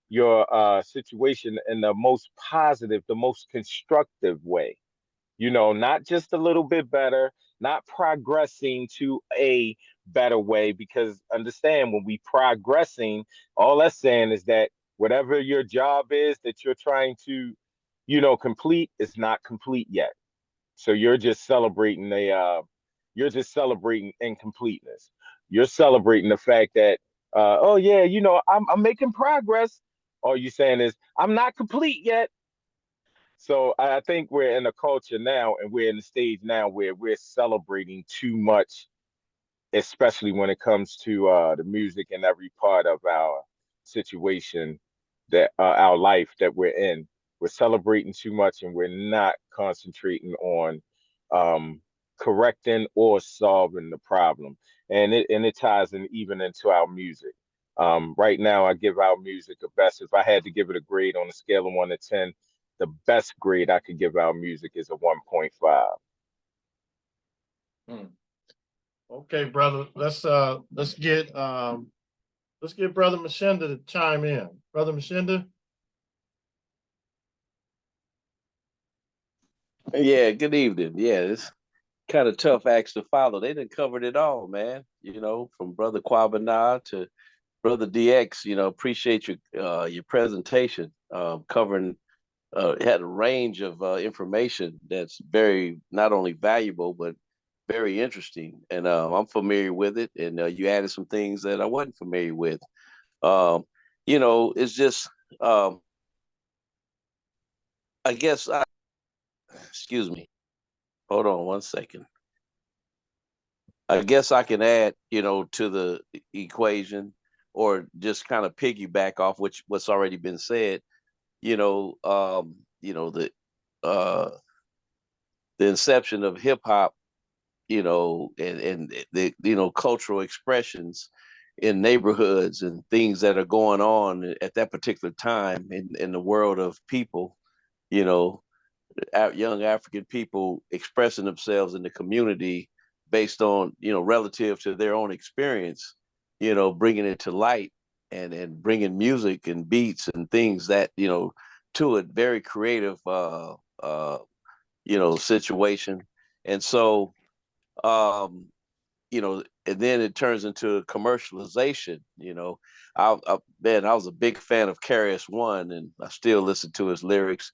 your situation in the most positive, the most constructive way, not just a little bit better, not progressing to a better way, because understand when we progressing, all that's saying is that whatever your job is that you're trying to, complete is not complete yet. So you're just celebrating incompleteness. You're celebrating the fact that, oh yeah, I'm making progress. All you saying is I'm not complete yet. So I think we're in a culture now, and we're in the stage now where we're celebrating too much, especially when it comes to the music and every part of our situation, that our life that we're in. We're celebrating too much, and we're not concentrating on correcting or solving the problem. And it ties in even into our music. Right now, I give our music a best. If I had to give it a grade on a scale of 1 to 10, the best grade I could give our music is a 1.5. Okay, brother. Let's get Brother Mashinda to chime in. Brother Mashinda. Yeah, good evening. Yeah, it's kind of tough acts to follow. They done covered it all, man. From Brother Quabana to Brother DX. Appreciate your presentation, covering had a range of information that's very not only valuable but very interesting. And I'm familiar with it, and you added some things that I wasn't familiar with. It's just I guess excuse me. Hold on one second. I guess I can add, to the equation, or just kind of piggyback off what's already been said. The uh, the inception of hip hop, and the cultural expressions in neighborhoods and things that are going on at that particular time in the world of people, you know, young African people expressing themselves in the community based on, relative to their own experience, bringing it to light, and bringing music and beats and things that, to a very creative, situation. And so, um, and then it turns into commercialization. Man, I was a big fan of Carius One, and I still listen to his lyrics,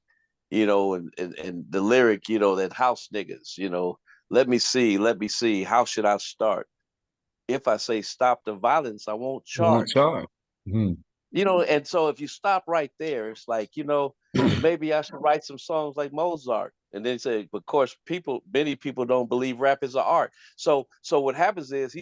and the lyric, that house niggas, Let me see. How should I start? If I say stop the violence, I won't Won't charge. charge. Mhm. And so if you stop right there, it's like, maybe I should write some songs like Mozart. And then say, of course, many people don't believe rap is an art. So what happens is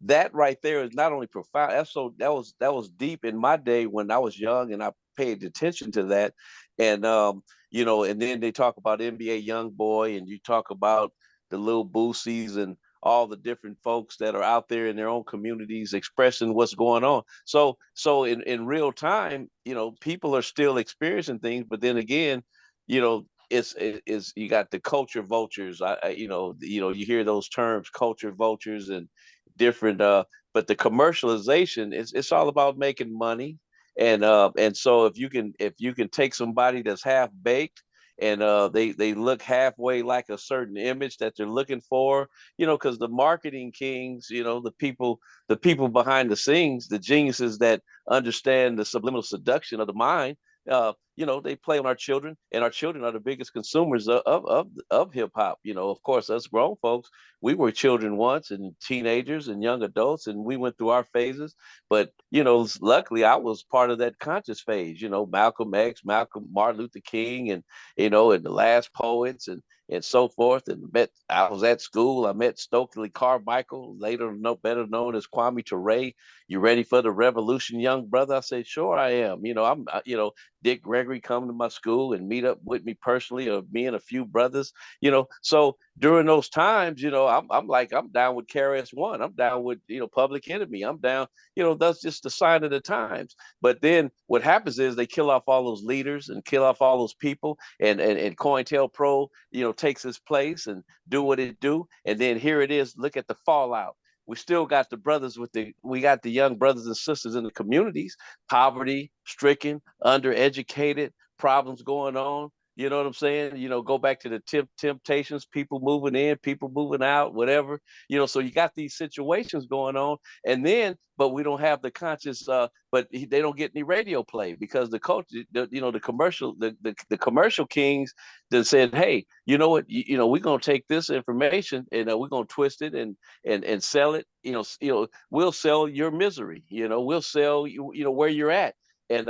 that right there is not only profound. That was deep in my day when I was young and I paid attention to that. And and then they talk about NBA Young Boy, and you talk about the little Boosies and all the different folks that are out there in their own communities expressing what's going on. So in real time, people are still experiencing things, but then again, it's you got the culture vultures. You hear those terms, culture vultures, and different. But the commercialization it's all about making money, and so if you can take somebody that's half baked and they look halfway like a certain image that they're looking for, because the marketing kings, the people behind the scenes, the geniuses that understand the subliminal seduction of the mind, they play on our children, and our children are the biggest consumers of hip hop. Of course, us grown folks, we were children once, and teenagers and young adults, and we went through our phases. But luckily, I was part of that conscious phase. Malcolm X, Martin Luther King, and the last poets, and so forth. And I was at school. I met Stokely Carmichael, later better known as Kwame Ture. You ready for the revolution, young brother? I said, sure, I am. Dick Gregory come to my school and meet up with me personally, or me and a few brothers. So during those times, I'm down with KRS-One. I'm down with Public Enemy. I'm down. That's just the sign of the times. But then what happens is they kill off all those leaders and kill off all those people, and COINTELPRO, takes its place and do what it do. And then here it is. Look at the fallout. We still got we got the young brothers and sisters in the communities, poverty stricken, undereducated, problems going on. You know what I'm saying? Go back to the temptations, people moving in, people moving out, whatever. So you got these situations going on, but we don't have the conscious. But they don't get any radio play because the culture, the commercial, the commercial kings that said, hey, you know what, we're gonna take this information and we're gonna twist it and sell it. We'll sell your misery. We'll sell you, where you're at. And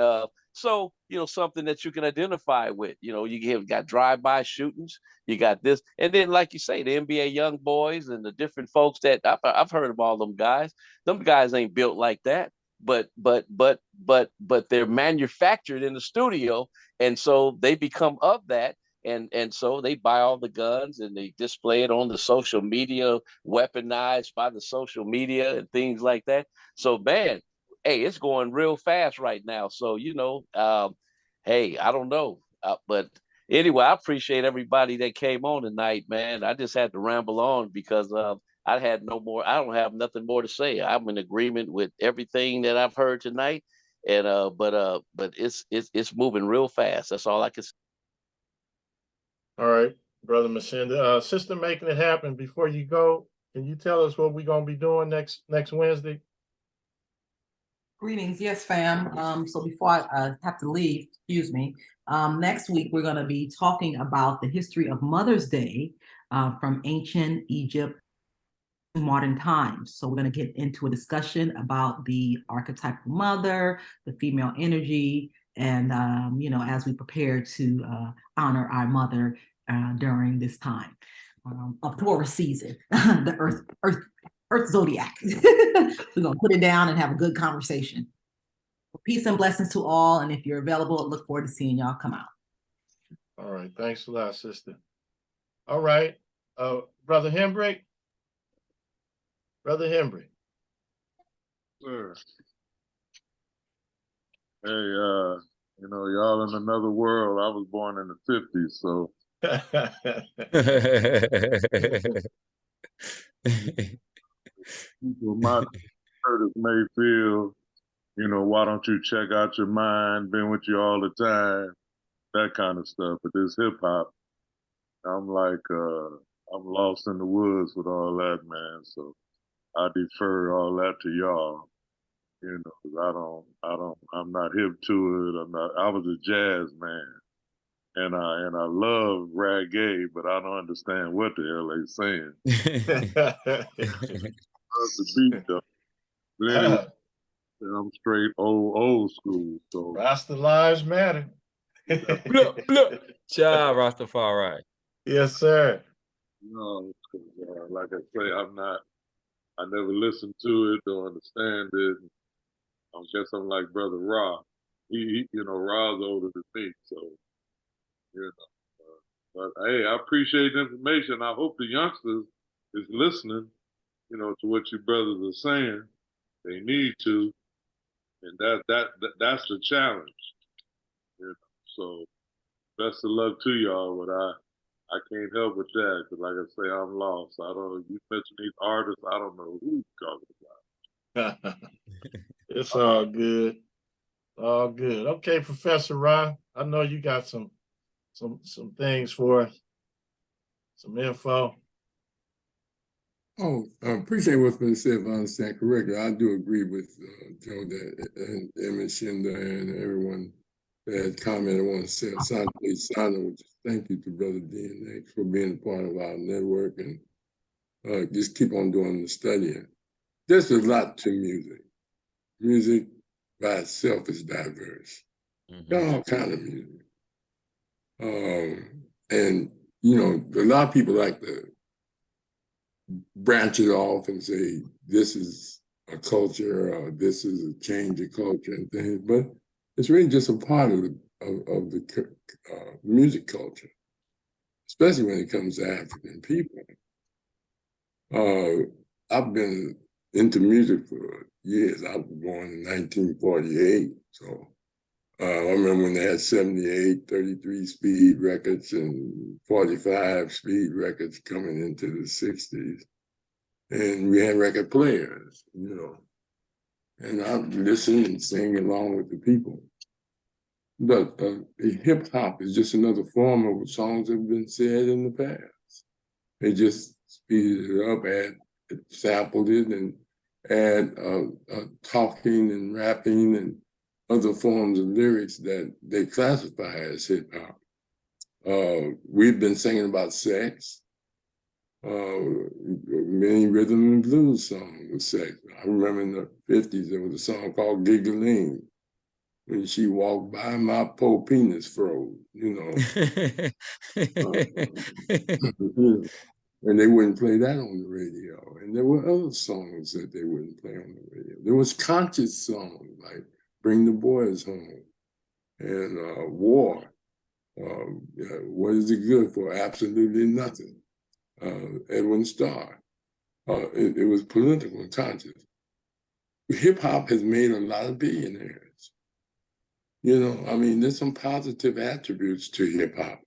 so, something that you can identify with. You have got drive-by shootings, you got this, and then, like you say, the NBA young boys and the different folks that I've heard of all them guys. Them guys ain't built like that, but they're manufactured in the studio, and so they become of that. And so they buy all the guns and they display it on the social media, weaponized by the social media and things like that. So, man, hey, it's going real fast right now. So, hey, I don't know. But anyway, I appreciate everybody that came on tonight, man. I just had to ramble on because I don't have nothing more to say. I'm in agreement with everything that I've heard tonight. And but it's moving real fast. That's all I can say. All right, Brother Mashinda. Sister Making It Happen, before you go, can you tell us what we're going to be doing next Wednesday? Greetings, yes, fam. So before I have to leave, excuse me, next week we're going to be talking about the history of Mother's Day from ancient Egypt to modern times. So we're going to get into a discussion about the archetypal mother, the female energy, and as we prepare to honor our mother during this time of Taurus season, the Earth zodiac. We're gonna put it down and have a good conversation. Peace and blessings to all. And if you're available, I look forward to seeing y'all come out. All right. Thanks a lot, sister. All right. Brother Hembrick. Brother Hembrick. Sure. Hey, y'all in another world. I was born in the 50s, so people might Curtis Mayfield, why don't you check out your mind, been with you all the time, that kind of stuff. But this hip hop, I'm like, I'm lost in the woods with all that, man. So I defer all that to y'all, 'cause I'm not hip to it. I was a jazz man. and I love reggae, but I don't understand what the hell they saying. Love the beat though. But anyway, I'm straight old school. So Rasta lives matter. Blah, blah. Ciao, Rastafari. Yes, sir. no, 'cause, like I say, I never listened to it or understand it. I guess I'm like Brother Ra. Ra's older than me, so you know. But hey, I appreciate the information. I hope the youngsters is listening, to what you brothers are saying. They need to, and that's the challenge. So best of luck to y'all, but I can't help with that because, like I say, I'm lost. I don't. You mention these artists, I don't know who you're talking about. It's all good. All good. Okay, Professor Ron, I know you got some things for us, some info. Oh, I appreciate what's been said, if I understand correctly. I do agree with Joe that, and Emmett Shinda and everyone that had commented. I want to say a silent thank you to Brother DNX for being a part of our network and just keep on doing the studying. There's a lot to music. Music by itself is diverse. All kind of music. And, a lot of people like to branch it off and say, this is a culture, or this is a change of culture and things, but it's really just a part of the music culture, especially when it comes to African people. I've been into music for years. I was born in 1948, so I remember when they had 78, 33 speed records and 45 speed records coming into the 60s. And we had record players, and I listened and sang along with the people. But hip hop is just another form of songs that have been said in the past. They just speeded it up, sampled it, and add talking and rapping and other forms of lyrics that they classify as hip hop. We've been singing about sex. Many rhythm and blues songs with sex. I remember in the 50s, there was a song called Giggling. When she walked by, my poor penis froze, And they wouldn't play that on the radio. And there were other songs that they wouldn't play on the radio. There was conscious songs like Bring the Boys Home and War. What is it good for? Absolutely nothing. Edwin Starr. It was political and conscious. Hip hop has made a lot of billionaires. There's some positive attributes to hip hop.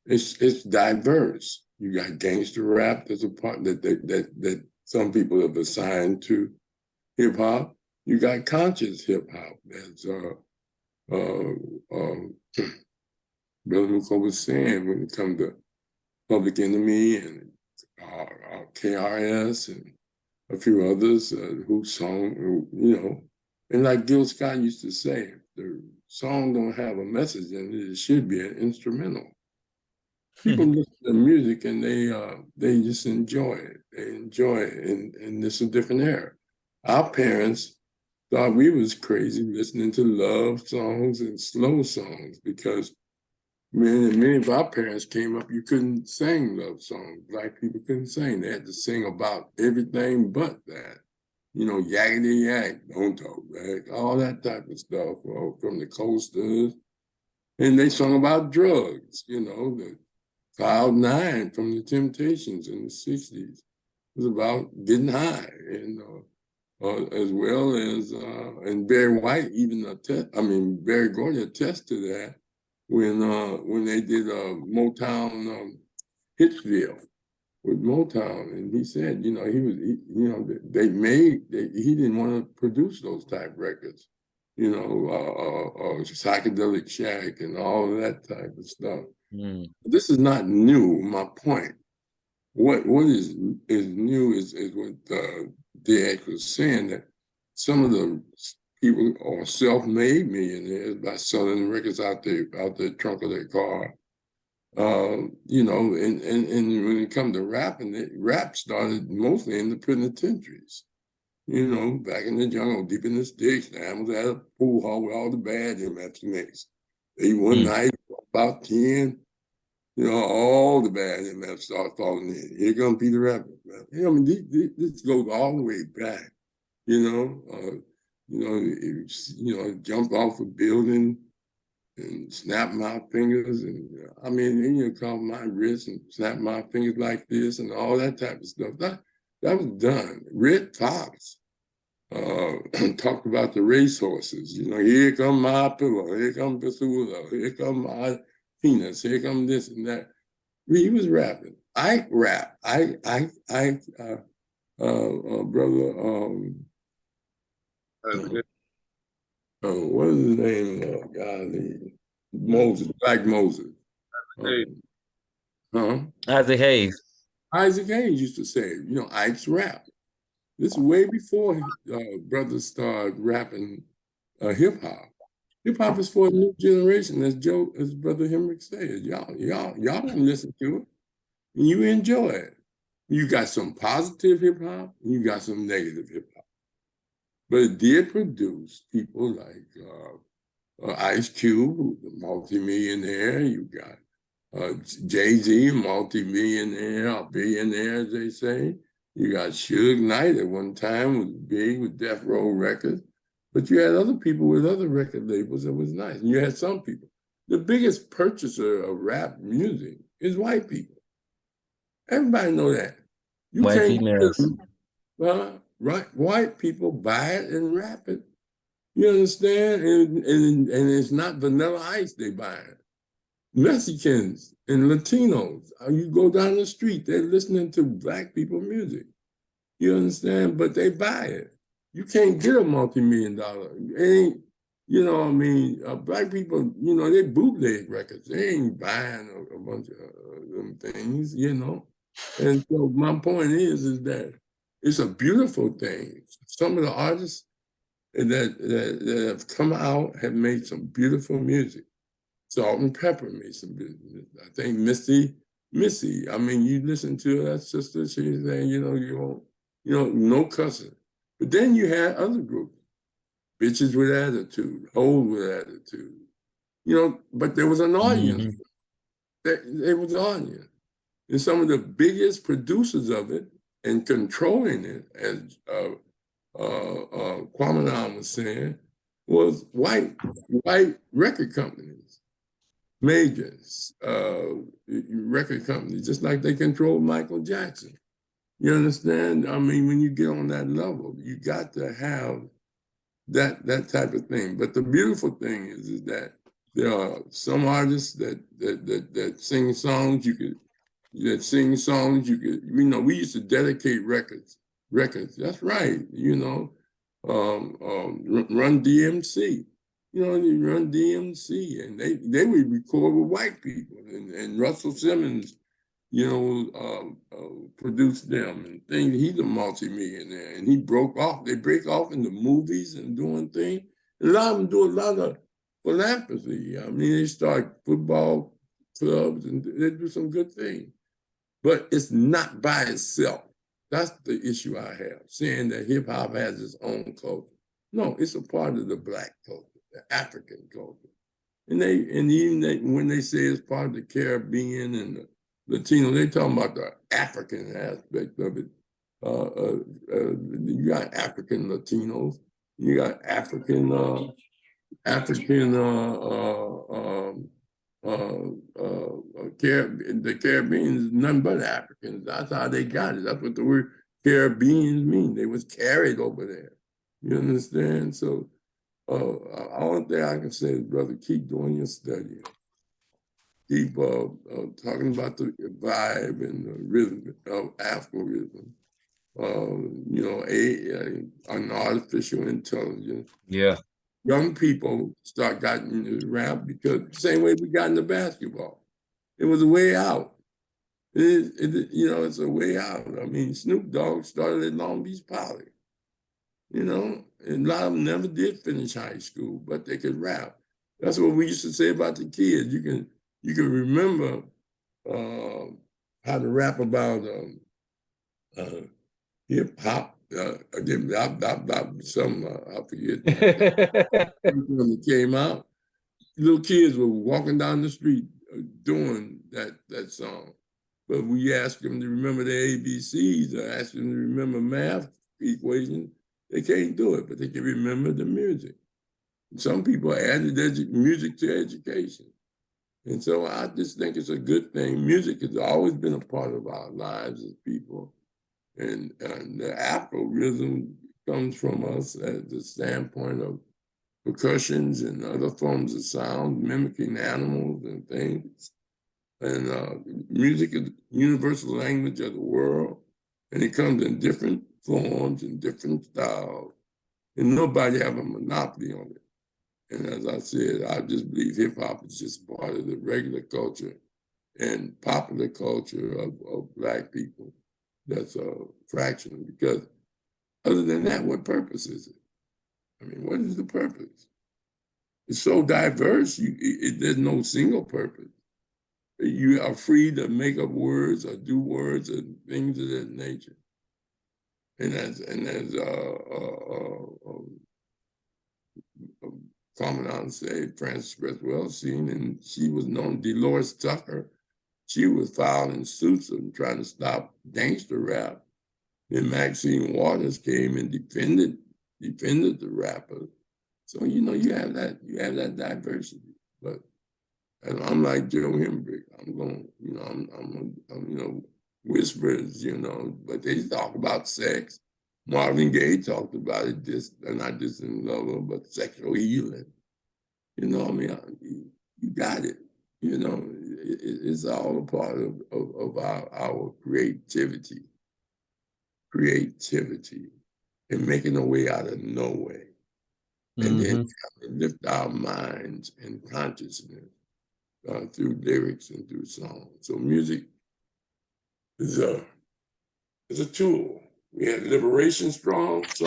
It's diverse. You got gangster rap that's a part that some people have assigned to hip hop. You got conscious hip hop that's Brother McCall was saying when it comes to Public Enemy and KRS and a few others who sung, and like Gil Scott used to say, the song don't have a message in it, it should be an instrumental. People listen to music and they just enjoy it. They enjoy it, and it's a different era. Our parents thought we was crazy listening to love songs and slow songs because many of our parents came up, you couldn't sing love songs. Black people couldn't sing. They had to sing about everything but that. Yakety yak, don't talk back, all that type of stuff from the coasters. And they sung about drugs, the Cloud 9 from the Temptations in the 60s. It was about getting high, and as well as, and Barry White Barry Gordy attested to that when they did Motown Hitsville with Motown, and he said, he didn't want to produce those type records, Psychedelic Shack and all of that type of stuff. This is not new. My point. What is new is what DX was saying, that some of the people are self-made millionaires by selling records out the trunk of their car You know, and when it comes to rapping, rap started mostly in the penitentiaries. You know, back in the jungle, deep in the sticks, I was at a pool hall with all the bad MFs. They one night, about 10, you know, all the bad MFs start falling in. Here comes Peter Rapper. I mean, this goes all the way back. Jumped off a building and snapped my fingers, and I mean, call my wrist and snap my fingers like this and all that type of stuff. That was done. Red Fox talked about the racehorses. You know, here come my pillow, here come Basula, here come my peanuts, here come this and that. He was rapping. I rap. Brother. What is his name? Moses, Black Moses. Isaac Hayes. Isaac Hayes used to say, you know, Ike's rap. This is way before brothers started rapping hip hop. Hip hop is for a new generation, as Brother Henrik said. Y'all can listen to it and you enjoy it. You got some positive hip hop, and you got some negative hip hop. But it did produce people like Ice Cube, who's a multimillionaire. You got Jay-Z, multimillionaire, a billionaire, as they say. You got Suge Knight at one time, was big with Death Row Records. But you had other people with other record labels that was nice. And you had some people. The biggest purchaser of rap music is white people. Everybody know that. You White can't females. right? White people buy it and rap it. You understand? And it's not Vanilla Ice they buy it. Mexicans and Latinos, you go down the street, they're listening to Black people music. You understand? But they buy it. You can't get a multi-million-dollar. It ain't, you know what I mean? Black people, you know, they bootleg records. They ain't buying a bunch of them things, you know? And so my point is that it's a beautiful thing. Some of the artists that have come out have made some beautiful music. Salt and Pepper made some business. I think Missy, I mean, you listen to that sister, she's saying, you know, no cussing. But then you had other groups, Bitches with Attitude, Hoes with Attitude, you know, but there was an audience. There was an audience. And some of the biggest producers of it and controlling it, as Kwame was saying, was white record companies. Majors, record companies, just like they controlled Michael Jackson. You understand? I mean, when you get on that level, you got to have that type of thing. But the beautiful thing is that there are some artists that sing songs you could, you know, we used to dedicate records. That's right, you know, Run DMC. You know, they Run DMC, and they would record with white people, and Russell Simmons, you know, produced them and things. He's a multimillionaire, and he broke off. They break off into movies and doing things. And a lot of them do a lot of philanthropy. I mean, they start football clubs and they do some good things, but it's not by itself. That's the issue I have, saying that hip hop has its own culture. No, it's a part of the Black culture, the African culture. And when they say it's part of the Caribbean and the Latino, they talking about the African aspect of it. You got African Latinos, you got African the Caribbean is nothing but Africans. That's how they got it. That's what the word Caribbeans mean. They was carried over there. You understand? So only thing I can say is, brother, keep doing your study. Keep talking about the vibe and the rhythm of Afro rhythm. You know, an artificial intelligence. Yeah. Young people start getting into rap because the same way we got into basketball. It was a way out. You know, it's a way out. I mean, Snoop Dogg started at Long Beach Poly. You know, and a lot of them never did finish high school, but they could rap. That's what we used to say about the kids. You can remember how to rap about hip hop. Again, some I forget when it came out. Little kids were walking down the street doing that song. But we ask them to remember the ABCs or ask them to remember math equations. They can't do it, but they can remember the music. Some people added music to education. And so I just think it's a good thing. Music has always been a part of our lives as people. And the Afro rhythm comes from us at the standpoint of percussions and other forms of sound, mimicking animals and things. And music is the universal language of the world. And it comes in different forms and different styles. And nobody have a monopoly on it. And as I said, I just believe hip hop is just part of the regular culture and popular culture of Black people. That's a fraction. Because other than that, what purpose is it? I mean, what is the purpose? It's so diverse, there's no single purpose. You are free to make up words or do words and things of that nature. And as Commandant said, Frances Cresswell seen, and she was known, Dolores Tucker. She was filing suits and trying to stop gangster rap. Then Maxine Waters came and defended the rappers. So you have that diversity. But and I'm like Joe Hembrick. I'm going, I'm whispers, but they talk about sex. Marvin Gaye talked about it, not just in love, but sexual healing. I mean, you got it. It's all a part of our creativity and making a way out of no way. And then lift our minds and consciousness through lyrics and through song. So music is a tool. We had liberation songs,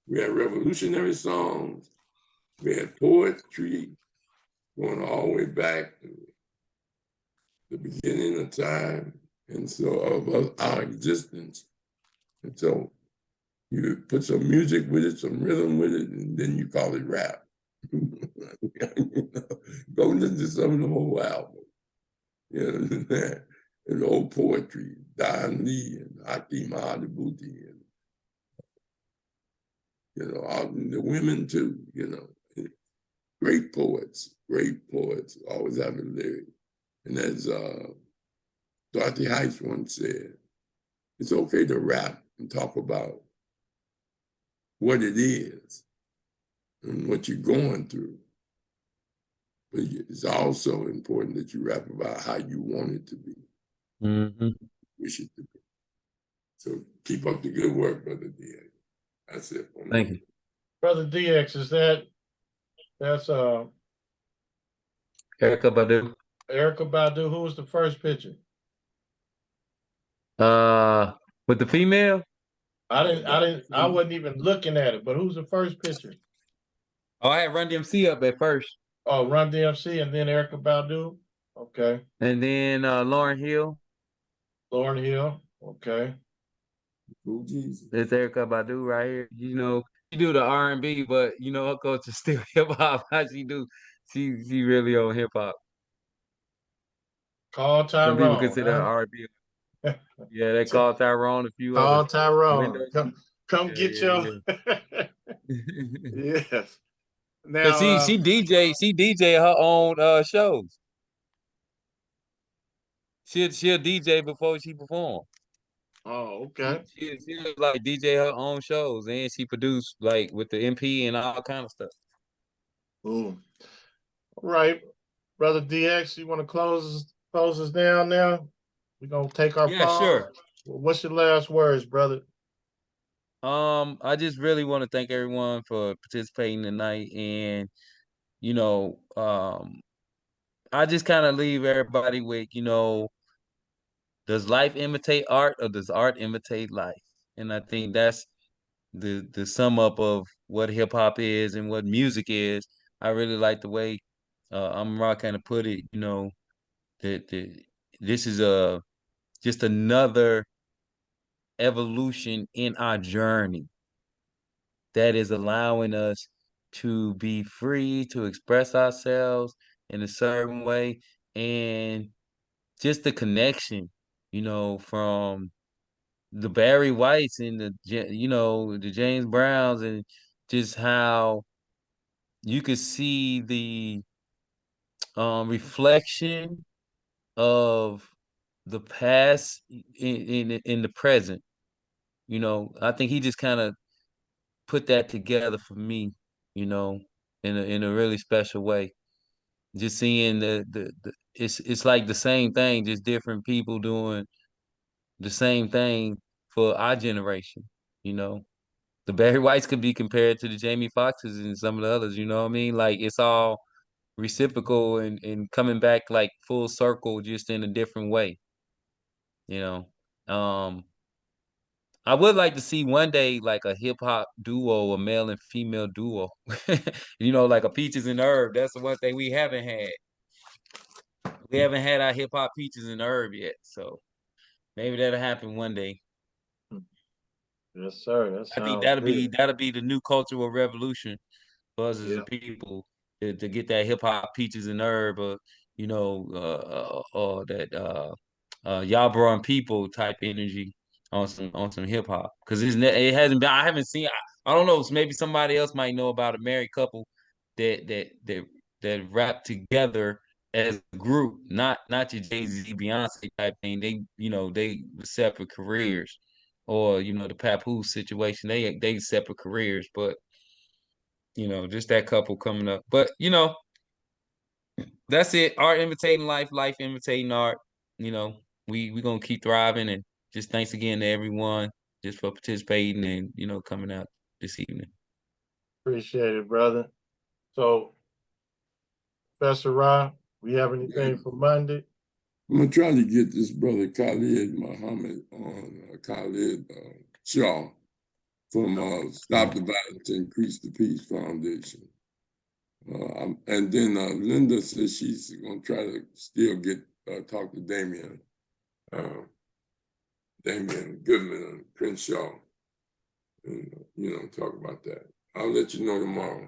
we had revolutionary songs, we had poetry going all the way back to the beginning of time, and so of our existence. And so you put some music with it, some rhythm with it, and then you call it rap. Go listen to some of the whole album. And old poetry, Don Lee and Hakeem Adébouty, and all the women too. Great poets, always have a lyric. And as Dorothy Heights once said, it's okay to rap and talk about what it is and what you're going through. But it's also important that you rap about how you want it to be. Wish it to be. So keep up the good work, Brother DX. That's it for me. Thank you. Brother DX, that's Erykah Badu. Erykah Badu? Who was the first picture? With the female? I wasn't even looking at it, but who's the first picture? Oh, I had Run DMC up at first. Oh, Run DMC and then Erykah Badu? Okay. And then Lauryn Hill. Lauryn Hill, okay. Oh, Jesus. It's Erykah Badu right here. She do the R&B, but her culture still hip hop. How she do? She really on hip hop. Call Some people Tyrone. consider her R&B. Yeah, they call Tyrone, a few Call others. Tyrone. Come get your. Yes. Now, Cause she DJ her own shows. She'll DJ before she perform. Oh, okay. She'll like DJ her own shows, and she produced like with the MP and all kind of stuff. Ooh. All right, Brother DX, you want to close us down now? We're gonna take our pause. Sure. What's your last words, brother? I just really want to thank everyone for participating tonight, and I just kind of leave everybody with, does life imitate art or does art imitate life? And I think that's the sum up of what hip hop is and what music is. I really like the way Amara kind of put it, that this is just another evolution in our journey that is allowing us to be free to express ourselves in a certain way, and just the connection, from the Barry Whites and the James Browns, and just how you could see the reflection of the past in the present. I think he just kind of put that together for me, you know, in a really special way. Just seeing the it's like the same thing, just different people doing the same thing for our generation, you know. The Barry Whites could be compared to the Jamie Foxxes and some of the others, you know what I mean? Like it's all reciprocal and coming back like full circle just in a different way, you know. I would like to see one day like a hip hop duo, a male and female duo. Like a Peaches and Herb. That's the one thing we haven't had. We haven't had our hip hop Peaches and Herb yet. So maybe that'll happen one day. Yes, sir. That I think sounds that'll be good. that'll be the new cultural revolution for us as a Yeah. people to get that hip hop Peaches and Herb, or that y'all brought people type energy on some hip hop, because it hasn't been. I haven't seen. I don't know. Maybe somebody else might know about a married couple that rap together as a group, not your Jay-Z Beyonce type thing. They separate careers, or the Papoose situation. They separate careers, but just that couple coming up. But that's it. Art imitating life, life imitating art. You know, we gonna keep thriving, and just thanks again to everyone just for participating and coming out this evening. Appreciate it, brother. So, Professor Ra, we have anything for Monday? I'm gonna try to get this brother Khalid Muhammad on Khalid Shaw from Stop the Violence, Increase the Peace Foundation. And then Linda says she's gonna try to still get talk to Damian Goodman and Crenshaw, and talk about that. I'll let you know tomorrow.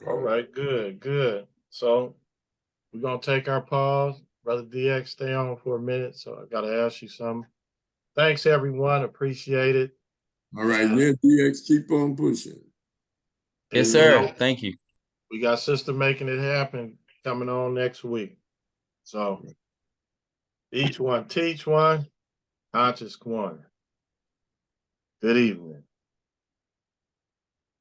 All right, good, good. So we're gonna take our pause. Brother DX, stay on for a minute. So I gotta ask you something. Thanks, everyone. Appreciate it. All right, yeah, DX, keep on pushing. Yes, You know, sir. Thank you. we got Sister Making It Happen coming on next week. So each one teach one, conscious one. Good evening.